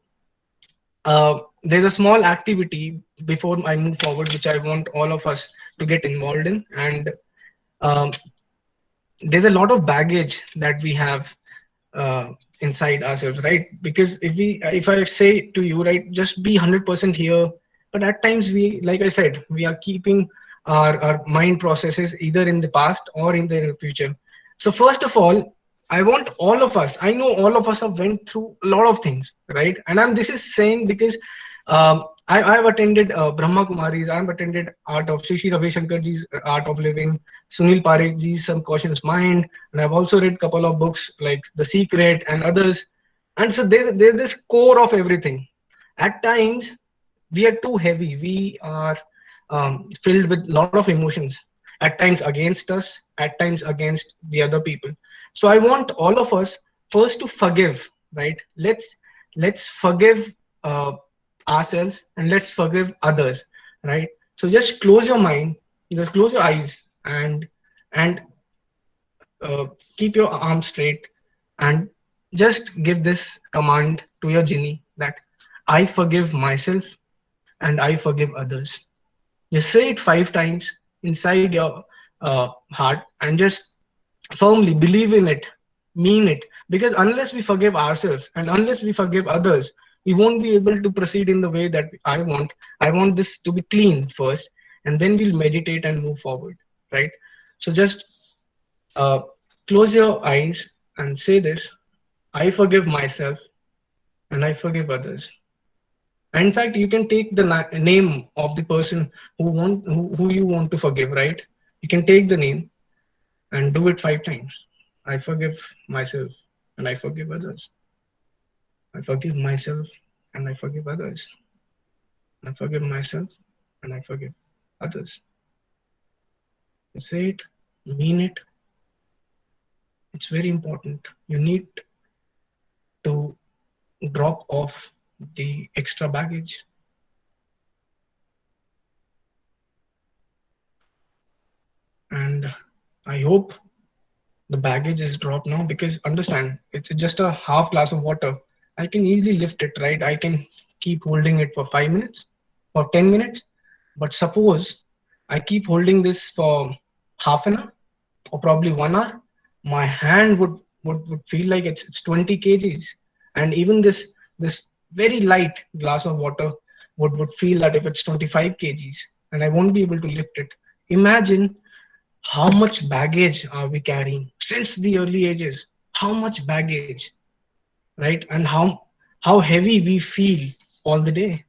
there's a small activity before I move forward, which I want all of us to get involved in. And there's a lot of baggage that we have inside ourselves, right? Because if I say to you, right, just be 100% here, but at times we, like I said, we are keeping our mind processes either in the past or in the future. So first of all, I want all of us, I know all of us have went through a lot of things, right? And this is saying because I've attended Brahma Kumari's, I've attended Art of Sri Ravi Shankarji's Art of Living, Sunil Parikhji's Subconscious Mind, and I've also read a couple of books like The Secret and others. And so there's this core of everything. At times, we are too heavy. We are filled with a lot of emotions, at times against us, at times against the other people. So I want all of us first to forgive, right? Let's forgive ourselves, and let's forgive others, right? So just close your mind, just close your eyes, and keep your arms straight, and just give this command to your genie that I forgive myself and I forgive others. Just say it 5 times inside your heart and just firmly believe in it, mean it. Because unless we forgive ourselves and unless we forgive others, we won't be able to proceed in the way that I want. I want this to be clean first, and then we'll meditate and move forward, right? So just uh, close your eyes and say this: I forgive myself and I forgive others. And in fact, you can take the name of the person who you want to forgive, right? You can take the name and do it 5 times. I forgive myself and I forgive others. I forgive myself and I forgive others. I forgive myself and I forgive others. Say it, mean it. It's very important. You need to drop off the extra baggage. And I hope the baggage is dropped now, because understand, it's just a half glass of water. I can easily lift it, right? I can keep holding it for 5 minutes or 10 minutes. But suppose I keep holding this for half an hour or probably 1 hour, my hand would feel like it's 20 kgs. And even this very light glass of water would feel that if it's 25 kgs, and I won't be able to lift it. Imagine how much baggage are we carrying since the early ages, how much baggage, right? And how heavy we feel all the day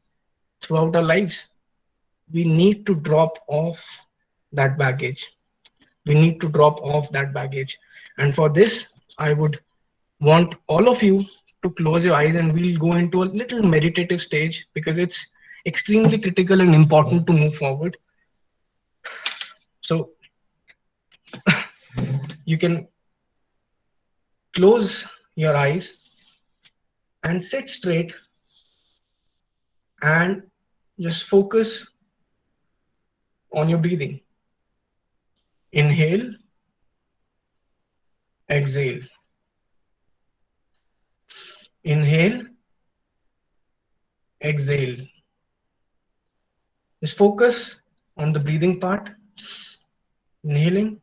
throughout our lives. We need to drop off that baggage. We need to drop off that baggage. And for this, I would want all of you to close your eyes, and we'll go into a little meditative stage, because it's extremely critical and important to move forward. So you can close your eyes and sit straight and just focus on your breathing. Inhale, exhale. Inhale, exhale. Just focus on the breathing part, inhaling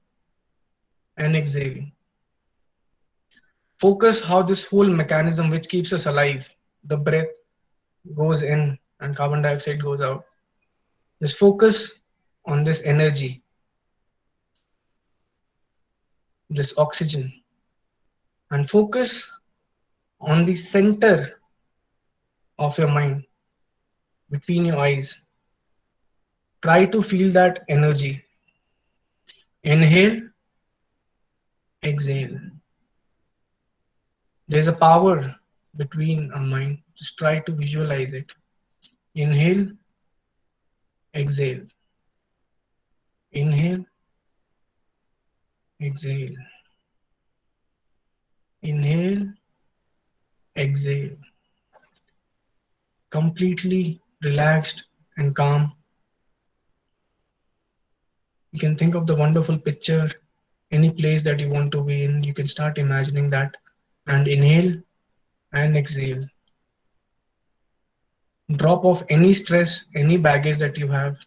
and exhaling. Focus how this whole mechanism which keeps us alive, the breath goes in and carbon dioxide goes out. Just focus on this energy, this oxygen, and focus on the center of your mind, between your eyes. Try to feel that energy. Inhale, exhale. There's a power between our mind. Just try to visualize it. Inhale, exhale. Inhale, exhale. Inhale, exhale. Completely relaxed and calm. You can think of the wonderful picture, any place that you want to be in. You can start imagining that, and inhale and exhale. Drop off any stress, any baggage that you have.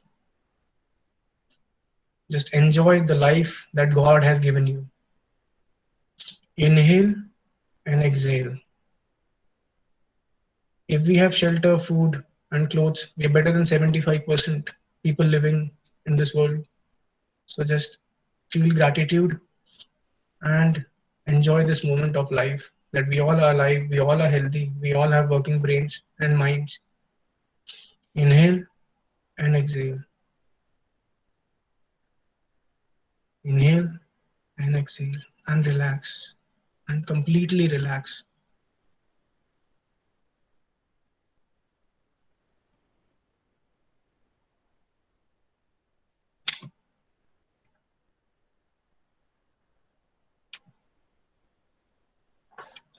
Just enjoy the life that God has given you. Inhale and exhale. If we have shelter, food, and clothes, we are better than 75% people living in this world. So just feel gratitude and enjoy this moment of life, that we all are alive, we all are healthy, we all have working brains and minds. Inhale and exhale. Inhale and exhale, and relax, and completely relax.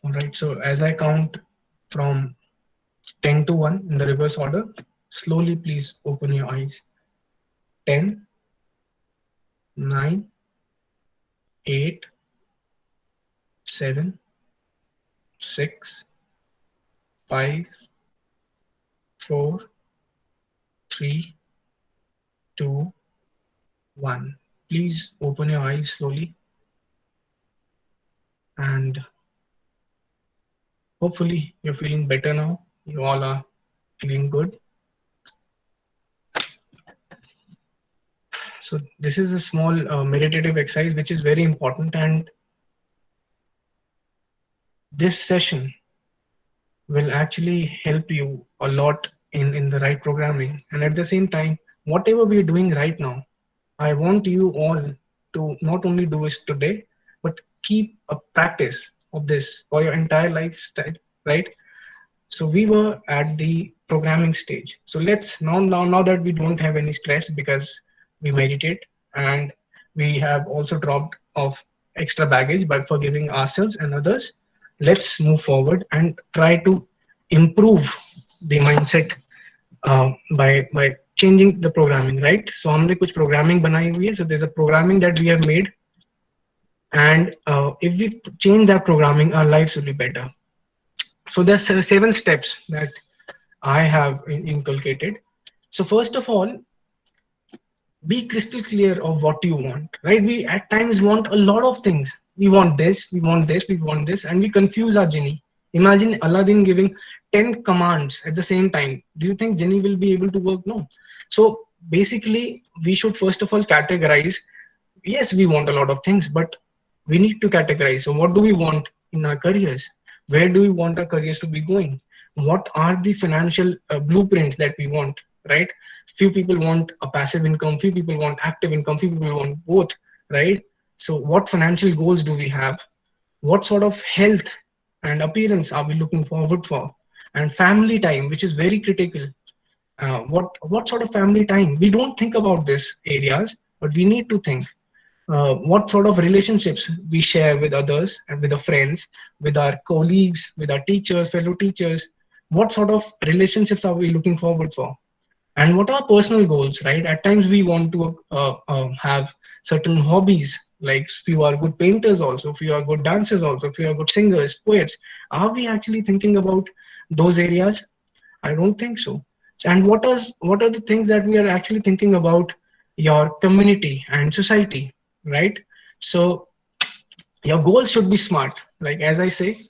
All right, so as I count from 10 to 1 in the reverse order, slowly please open your eyes. 10, 9, 8, 7, 6, 5, 4, 3, 2, 1. Please open your eyes slowly, and hopefully you're feeling better now. You all are feeling good. So this is a small meditative exercise which is very important, and this session will actually help you a lot in the right programming. And at the same time, whatever we're doing right now, I want you all to not only do this today, but keep a practice of this for your entire lifestyle, right? So we were at the programming stage. So let's now that we don't have any stress because we meditate, and we have also dropped off extra baggage by forgiving ourselves and others, let's move forward and try to improve the mindset by changing the programming, right? So हमने कुछ programming बनाई हुई है. So there's a programming that we have made, and if we change that programming, our lives will be better. So there's 7 steps that I have inculcated. So first of all, be crystal clear of what you want, right? We at times want a lot of things. We want this, we want this, we want this, and we confuse our genie. Imagine Aladdin giving 10 commands at the same time. Do you think genie will be able to work? No. So basically, we should first of all categorize. Yes, we want a lot of things, but we need to categorize. So what do we want in our careers? Where do we want our careers to be going? What are the financial blueprints that we want, right? Few people want a passive income, few people want active income, few people want both, right? So what financial goals do we have? What sort of health and appearance are we looking forward for? And family time, which is very critical. What sort of family time? We don't think about these areas, but we need to think. What sort of relationships we share with others and with our friends, with our colleagues, with our teachers, fellow teachers. What sort of relationships are we looking forward for? And what are personal goals, right? At times we want to have certain hobbies, like if you are good painters also, if you are good dancers also, if you are good singers, poets. Are we actually thinking about those areas? I don't think so. And what are the things that we are actually thinking about? Your community and society, right? So your goals should be smart. Like as I say,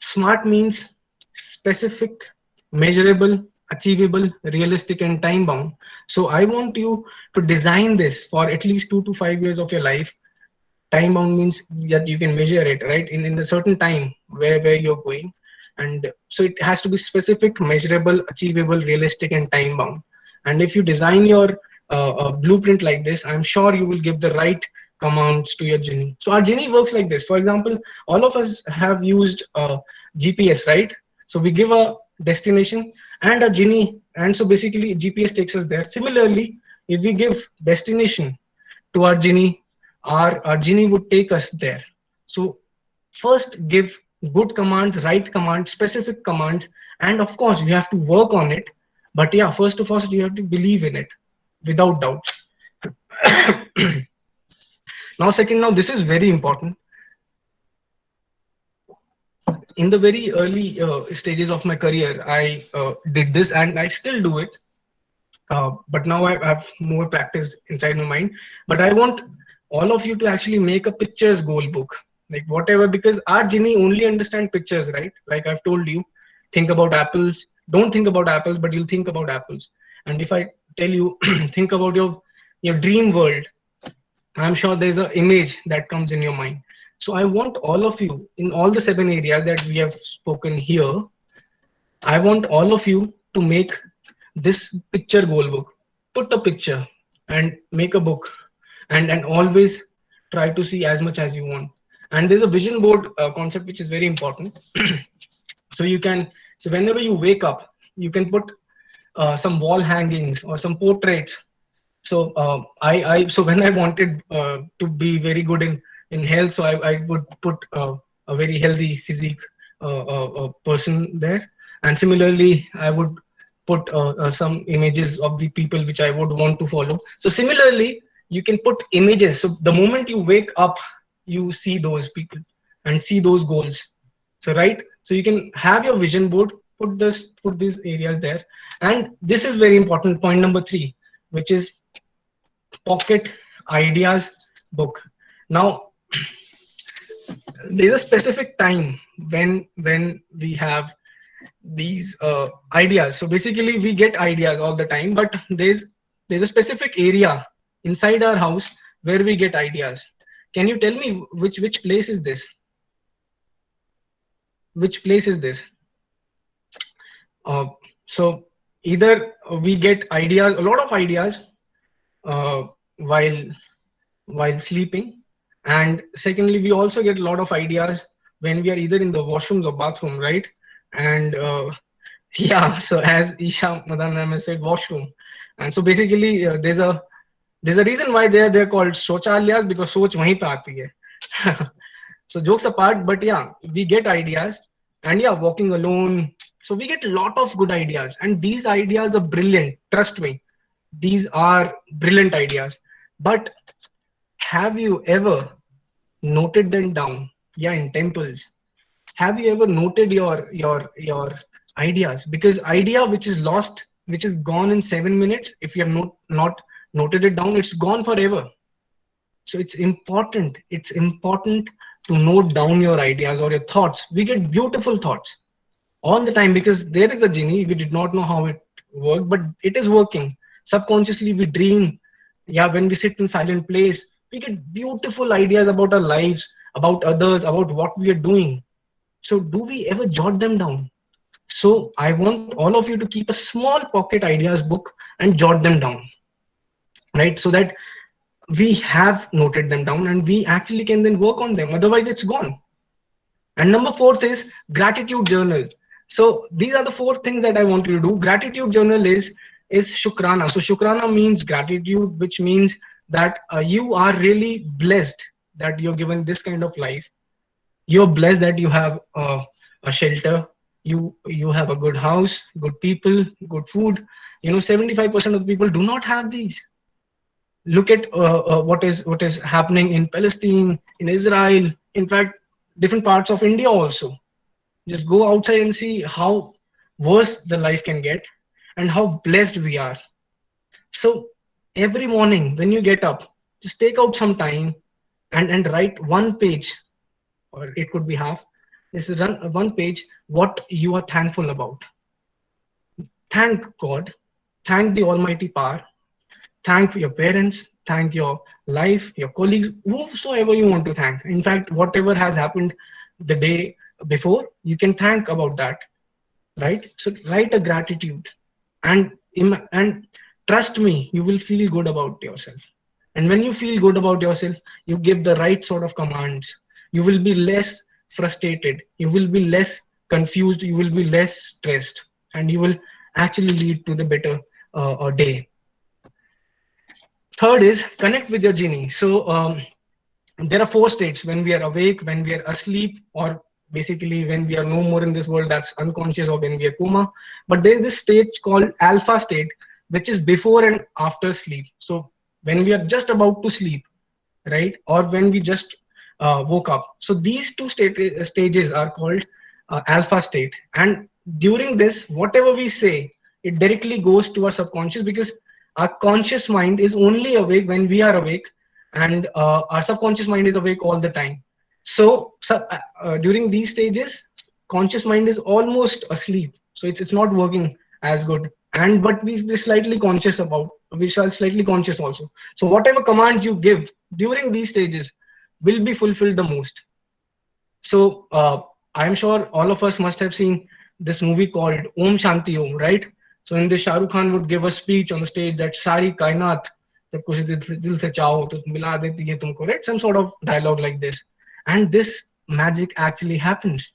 smart means specific, measurable, achievable, realistic, and time bound. So I want you to design this for at least 2 to 5 years of your life. Time bound means that you can measure it, right? In the certain time where you're going. And so it has to be specific, measurable, achievable, realistic, and time bound. And if you design your blueprint like this, I'm sure you will give the right commands to your genie. So our genie works like this. For example, all of us have used GPS, right? So we give a destination and a genie, and so basically GPS takes us there. Similarly, if we give destination to our genie genie would take us there. So first give good commands, right commands, specific commands, and of course you have to work on it. But yeah, first of all, you have to believe in it without doubt. Now this is very important. In the very early stages of my career, I did this, and I still do it. But now I have more practice inside my mind. But I want all of you to actually make a pictures goal book, like whatever, because our genie only understand pictures, right? Like I've told you, think about apples. Don't think about apples, but you'll think about apples. And if I tell you, think about your dream world, I'm sure there's an image that comes in your mind. So I want all of you in all the 7 areas that we have spoken here. I want all of you to make this picture goal book. Put a picture and make a book, and always try to see as much as you want. And there's a vision board concept which is very important. So whenever you wake up, you can put some wall hangings or some portraits. So so when I wanted to be very good in health, so I would put a very healthy physique person there. And similarly, I would put some images of the people which I would want to follow. So similarly, you can put images. So the moment you wake up, you see those people and see those goals. So right, so you can have your vision board, put these areas there. And this is very important, point number 3, which is pocket ideas book. Now there's a specific time when we have these ideas. So basically we get ideas all the time, but there's a specific area inside our house where we get ideas. Can you tell me which place is this? Which place is this? So either we get ideas, a lot of ideas, uh, while sleeping, and secondly we also get a lot of ideas when we are either in the washrooms or bathroom, right? And yeah, so as Isha Madan ma'am has said, washroom. And so basically there's a reason why they're called shochalayas, because soch wahin pe aati hai. So jokes apart, but yeah, we get ideas. And yeah, walking alone, so we get a lot of good ideas, and these ideas are brilliant, trust me, these are brilliant ideas. But have you ever noted them down? Yeah, in temples, have you ever noted your ideas? Because idea which is lost, which is gone in 7 minutes, if you have not noted it down, it's gone forever. So it's important to note down your ideas or your thoughts. We get beautiful thoughts all the time because there is a genie. We did not know how it worked, but it is working. Subconsciously we dream. Yeah, when we sit in silent place, we get beautiful ideas about our lives, about others, about what we are doing. So do we ever jot them down? So I want all of you to keep a small pocket ideas book and jot them down, right? So that we have noted them down and we actually can then work on them. Otherwise it's gone. And number 4th is gratitude journal. So these are the 4 things that I want you to do. Gratitude journal is shukrana. So shukrana means gratitude, which means that you are really blessed that you're given this kind of life. You're blessed that you have a shelter, you have a good house, good people, good food. 75% of the people do not have these. Look at what is happening in Palestine, in Israel, in fact different parts of India also. Just go outside and see how worse the life can get and how blessed we are. So every morning when you get up, just take out some time and write 1 page, or it could be half. This is 1 page what you are thankful about. Thank God, thank the almighty power, thank your parents, thank your life, your colleagues, whosoever you want to thank. In fact, whatever has happened the day before, you can thank about that, right? So write a gratitude, and trust me, you will feel good about yourself. And when you feel good about yourself, you give the right sort of commands. You will be less frustrated, you will be less confused, you will be less stressed, and you will actually lead to the better day. Third is connect with your genie. So there are 4 states: when we are awake, when we are asleep, or basically when we are no more in this world, that's unconscious, or when we are coma. But there is this state called alpha state, which is before and after sleep. So when we are just about to sleep, right, or when we just woke up. So these 2 stages are called alpha state. And during this, whatever we say, it directly goes to our subconscious, because our conscious mind is only awake when we are awake, and our subconscious mind is awake all the time. So during these stages, conscious mind is almost asleep, so it's not working as good. And but we're slightly conscious also. So whatever commands you give during these stages will be fulfilled the most. So I'm sure all of us must have seen this movie called Om Shanti Om, right? So in this, Shah Rukh Khan would give a speech on the stage that Sari Kainat jab kuch dil se chaho to mila deti hai tumko, right? Some sort of dialogue like this. And this magic actually happens.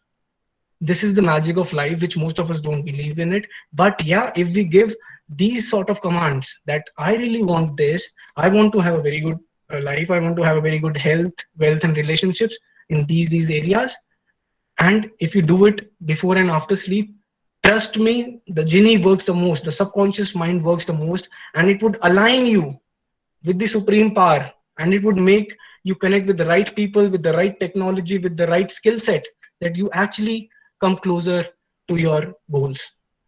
This is the magic of life, which most of us don't believe in it. But yeah, if we give these sort of commands that I really want this, I want to have a very good life, I want to have a very good health, wealth, and relationships in these areas. And if you do it before and after sleep, trust me, the genie works the most, the subconscious mind works the most, and it would align you with the supreme power, and it would make you connect with the right people, with the right technology, with the right skill set, that you actually come closer to your goals,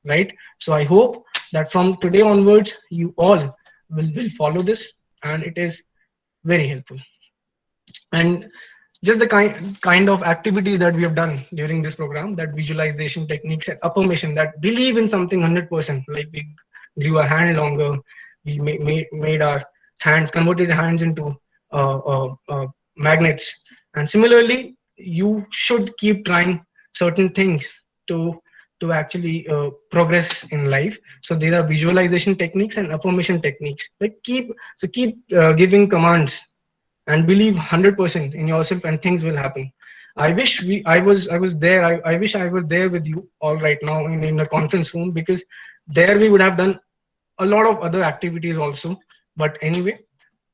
right? So I hope that from today onwards, you all will follow this, and it is very helpful. And just the kind of activities that we have done during this program, that visualization techniques and affirmation, that believe in something 100%, like we grew our hand longer, we made our hands, converted hands into magnets. And similarly, you should keep trying certain things to actually progress in life. So there are visualization techniques and affirmation techniques. Like keep giving commands and believe 100% in yourself, and things will happen. I wish I was there. I wish I were there with you all right now in a conference room, because there we would have done a lot of other activities also. But anyway,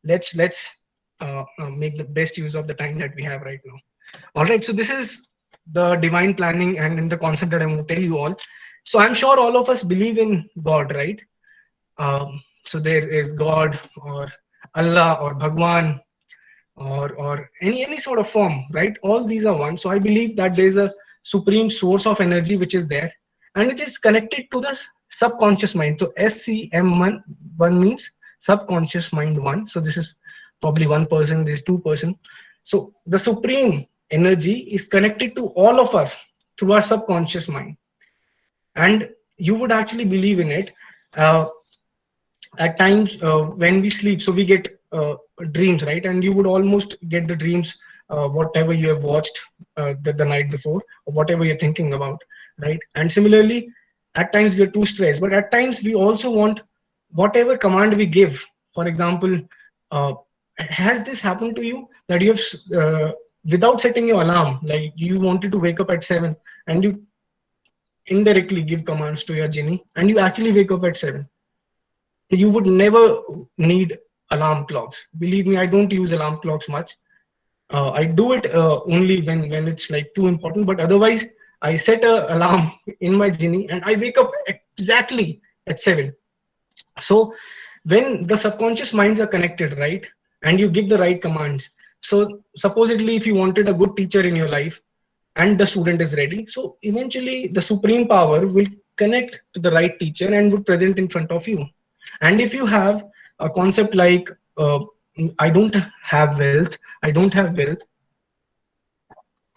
let's make the best use of the time that we have right now. All right, so this is the divine planning and in the concept that I'm going to tell you all. So I'm sure all of us believe in God, right? So there is God, or Allah, or Bhagwan, or any sort of form, right? All these are one. So I believe that there is a supreme source of energy which is there, and it is connected to the subconscious mind. So SCM1 means subconscious mind 1. So this is probably 1%, this is 2%. So the supreme energy is connected to all of us through our subconscious mind, and you would actually believe in it. At times when we sleep, so we get dreams, right? And you would almost get the dreams, whatever you have watched the night before, or whatever you're thinking about, right? And similarly, at times we are too stressed, but at times we also want whatever command we give. For example, has this happened to you that you have without setting your alarm, like you wanted to wake up at 7, and you indirectly give commands to your genie, and you actually wake up at 7? You would never need alarm clocks. Believe me, I don't use alarm clocks much. I do it only when it's like too important, but otherwise I set a alarm in my genie and I wake up exactly at 7. So when the subconscious minds are connected, right, and you give the right commands, so supposedly if you wanted a good teacher in your life and the student is ready, so eventually the supreme power will connect to the right teacher and would present in front of you. And if you have a concept like I don't have wealth,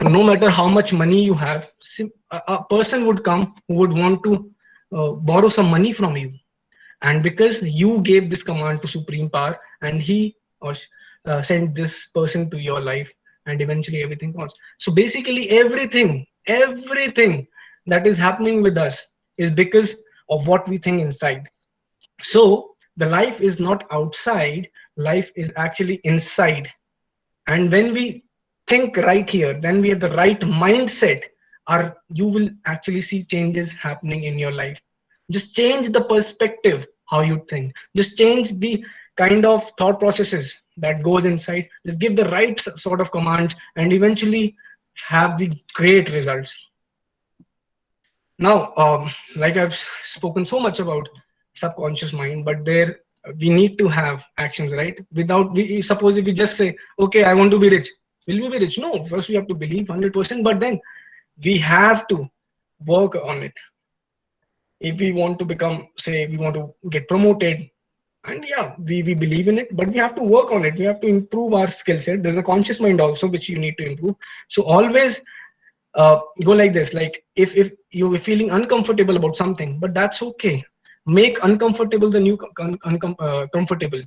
no matter how much money you have, a person would come who would want to borrow some money from you, and because you gave this command to supreme power, and he sent this person to your life, and eventually everything was. So basically everything that is happening with us is because of what we think inside. So the life is not outside, life is actually inside. And when we think right here, when we have the right mindset, you will actually see changes happening in your life. Just change the perspective, how you think. Just change the kind of thought processes that goes inside. Just give the right sort of commands and eventually have the great results. Now, like I've spoken so much about subconscious mind, but there we need to have actions, right? Suppose if we just say, okay, I want to be rich, will we be rich? No, first we have to believe 100%, but then we have to work on it. If we want to become, say, we want to get promoted, and yeah, we believe in it, but we have to work on it. We have to improve our skill set. There's a conscious mind also which you need to improve. So always go like this, like if you're feeling uncomfortable about something, but that's okay. Make uncomfortable the new comfortable.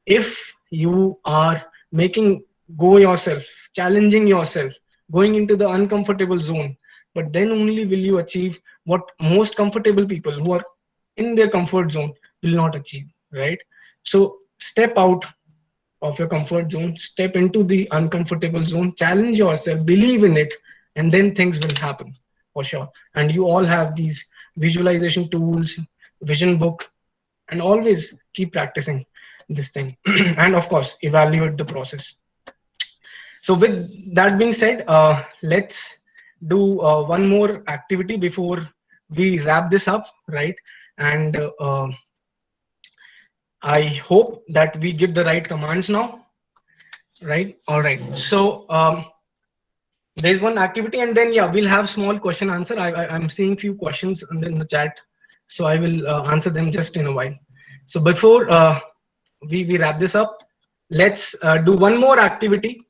If you are making go yourself, challenging yourself, going into the uncomfortable zone, but then only will you achieve what most comfortable people who are in their comfort zone will not achieve, right? So step out of your comfort zone, step into the uncomfortable zone, challenge yourself, believe in it, and then things will happen for sure. And you all have these visualization tools, vision book, and always keep practicing this thing. And of course, evaluate the process. So with that being said, let's do one more activity before we wrap this up, right? And I hope that we give the right commands now, right? All right. So there's one activity, and then yeah, we'll have small question answer. I'm seeing few questions in the chat, so I will answer them just in a while. So before we wrap this up, let's do one more activity,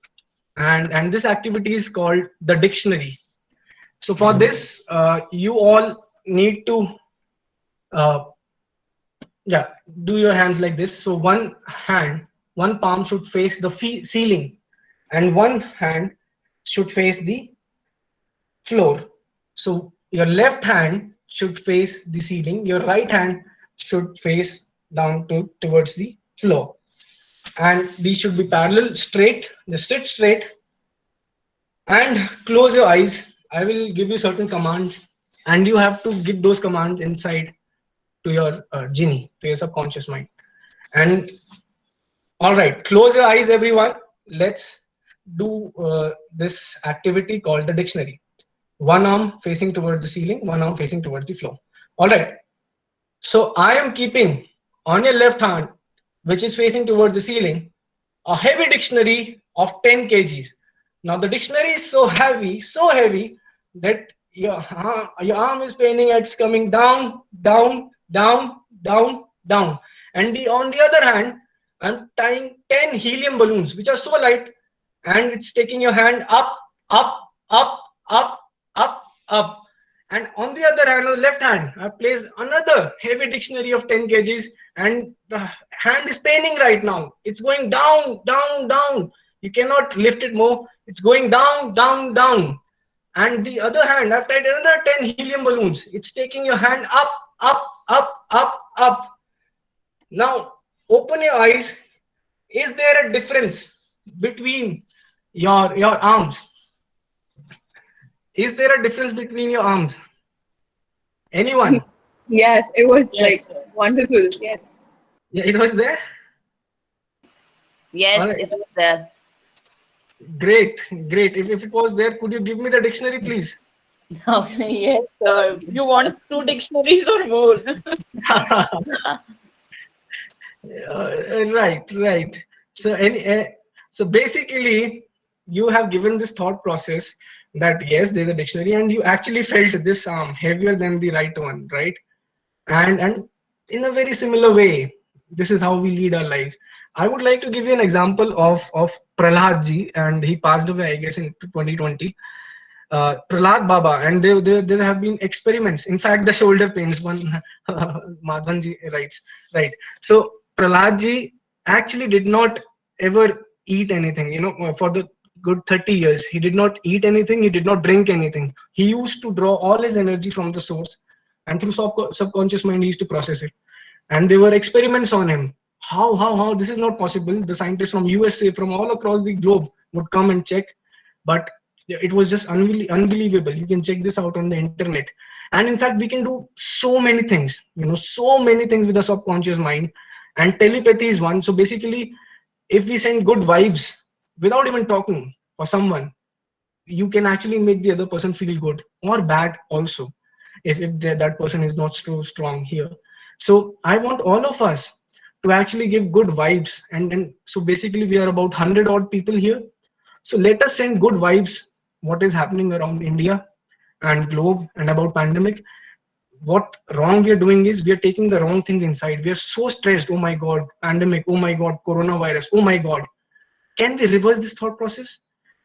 and this activity is called the dictionary. So for this, you all need to yeah, do your hands like this. So one palm should face the ceiling, and one hand should face the floor. So your left hand should face the ceiling, your right hand should face down towards the floor, and these should be parallel, straight. Just sit straight and close your eyes. I will give you certain commands, and you have to give those commands inside to your genie, to your subconscious mind. And all right, close your eyes, everyone. Let's do this activity called the dictionary. One arm facing towards the ceiling, one arm facing towards the floor. All right. So I am keeping on your left hand, which is facing towards the ceiling, a heavy dictionary of 10 kgs. Now the dictionary is so heavy that your arm is paining. It's coming down, down, down, down, down. And on the other hand, I'm tying 10 helium balloons, which are so light, and it's taking your hand up, up, up, up, up, up. And on the other hand, on the left hand, I place another heavy dictionary of 10 kgs, and the hand is paining right now. It's going down, down, down. You cannot lift it more. It's going down, down, down. And the other hand, I've tied another 10 helium balloons. It's taking your hand up, up, up, up, up. Now, open your eyes. Is there a difference between your arms? Is there a difference between your arms? Anyone? Yes, it was like wonderful. Yes. Yeah, it was there? Yes, All right. it was there. Great, great. If it was there, could you give me the dictionary, please? Yes, sir. You want 2 dictionaries or more? Right. So basically, you have given this thought process that yes, there's a dictionary, and you actually felt this arm heavier than the right one, right? And in a very similar way, this is how we lead our lives. I would like to give you an example of Prahlad ji, and he passed away, I guess, in 2020. Prahlad Baba, and there have been experiments. In fact, the shoulder pains one, Madhavan ji writes, right? So Prahlad ji actually did not ever eat anything, for the good 30 years. He did not eat anything, he did not drink anything. He used to draw all his energy from the source, and through subconscious mind, he used to process it. And there were experiments on him. How this is not possible. The scientists from USA, from all across the globe, would come and check, but it was just unbelievable. You can check this out on the internet. And in fact, we can do so many things, so many things with the subconscious mind. And telepathy is one. So basically, if we send good vibes without even talking for someone, you can actually make the other person feel good or bad also, if that person is not so strong here. So I want all of us to actually give good vibes. And so basically, we are about 100 odd people here. So let us send good vibes. What is happening around India and globe and about pandemic? What wrong we are doing is we are taking the wrong things inside. We are so stressed. Oh my God, pandemic. Oh my God, coronavirus. Oh my God. Can we reverse this thought process?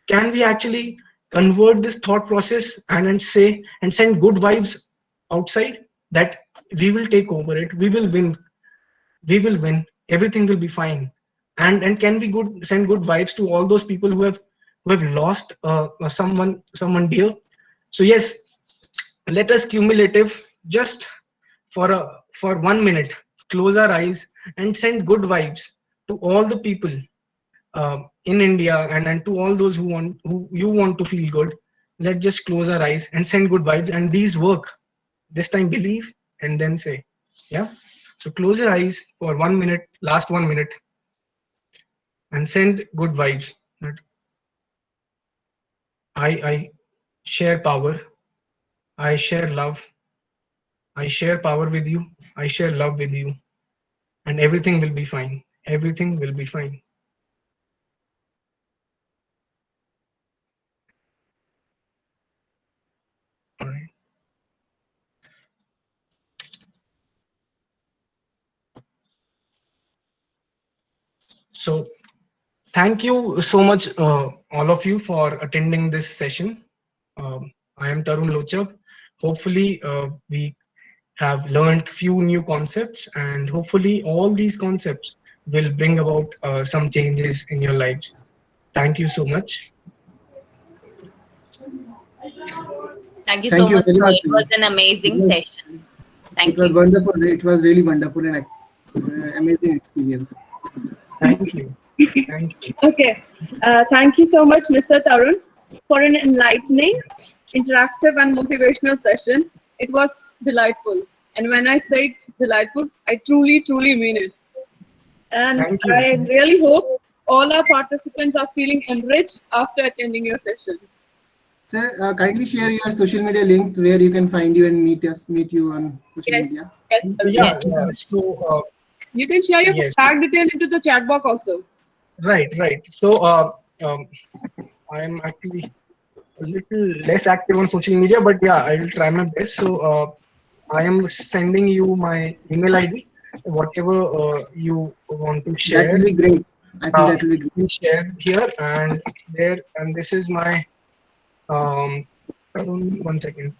Can we actually convert this thought process and say and send good vibes outside, that we will take over it, we will win, everything will be fine? And can we send good vibes to all those people who have lost someone dear? So yes, let us cumulative, just for 1 minute, close our eyes and send good vibes to all the people in India, and to all those who you want to feel good. Let's just close our eyes and send good vibes, and these work. This time believe and then say, yeah. So close your eyes for 1 minute, last 1 minute, and send good vibes. That I share power, I share love, I share power with you, I share love with you, and everything will be fine. Everything will be fine. So thank you so much, all of you, for attending this session. I am Tarun Lochab. Hopefully, we have learned few new concepts, and hopefully all these concepts will bring about some changes in your lives. Thank you so much. Thank you so much. very much. It was an amazing session. Thank It was you. wonderful. It was really wonderful and amazing experience. Thank you. Thank you. Okay. Thank you so much, Mr. Tarun, for an enlightening, interactive, and motivational session. It was delightful. And when I say it delightful, I truly, truly mean it. And Thank you. I really hope all our participants are feeling enriched after attending your session. Sir, kindly share your social media links where you can find you and meet you on social media. Yes. Yeah. So You can share your yes. contact detail into the chat box also. Right. So I am actually a little less active on social media, but yeah, I will try my best. So I am sending you my email ID, whatever you want to share. That will be great. I think that will be great. You can share here and there, and this is my one second.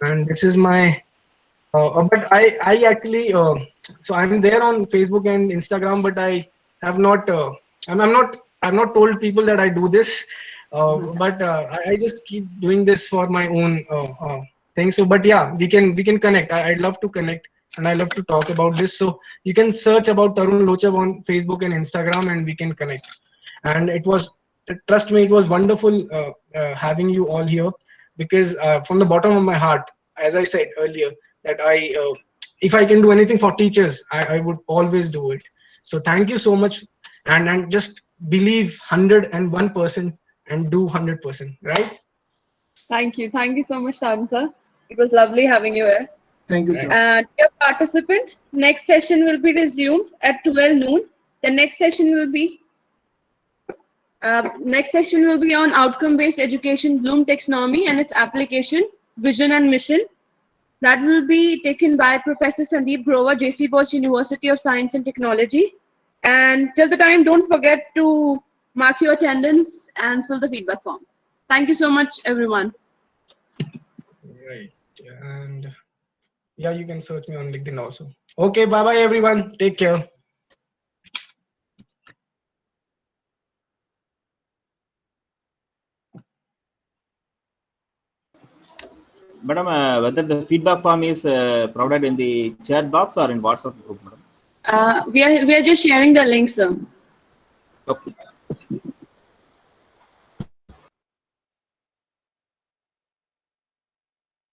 And this is my but I actually so I'm there on Facebook and Instagram, but I have not I've not told people that I do this, but I just keep doing this for my own thing. So but yeah, we can connect. I'd love to connect, and I love to talk about this. So you can search about Tarun Lochab on Facebook and Instagram, and we can connect. And it was, trust me, it was wonderful having you all here, because from the bottom of my heart, as I said earlier, that if I can do anything for teachers, I would always do it. So thank you so much, and just believe 101% and do 100%, right? Thank you so much, Tarun sir. It was lovely having you here. Thank you, sir. Dear participant, next session will be resumed at 12 noon. The next session will be on outcome-based education, Bloom taxonomy and its application, vision and mission. That will be taken by Professor Sandeep Grover, JC Bose University of Science and Technology. And till the time, don't forget to mark your attendance and fill the feedback form. Thank you so much, everyone. Right. And yeah, you can search me on LinkedIn also. Okay, bye-bye, everyone. Take care. Madam, whether the feedback form is provided in the chat box or in WhatsApp group, madam? We are just sharing the link, sir. Okay.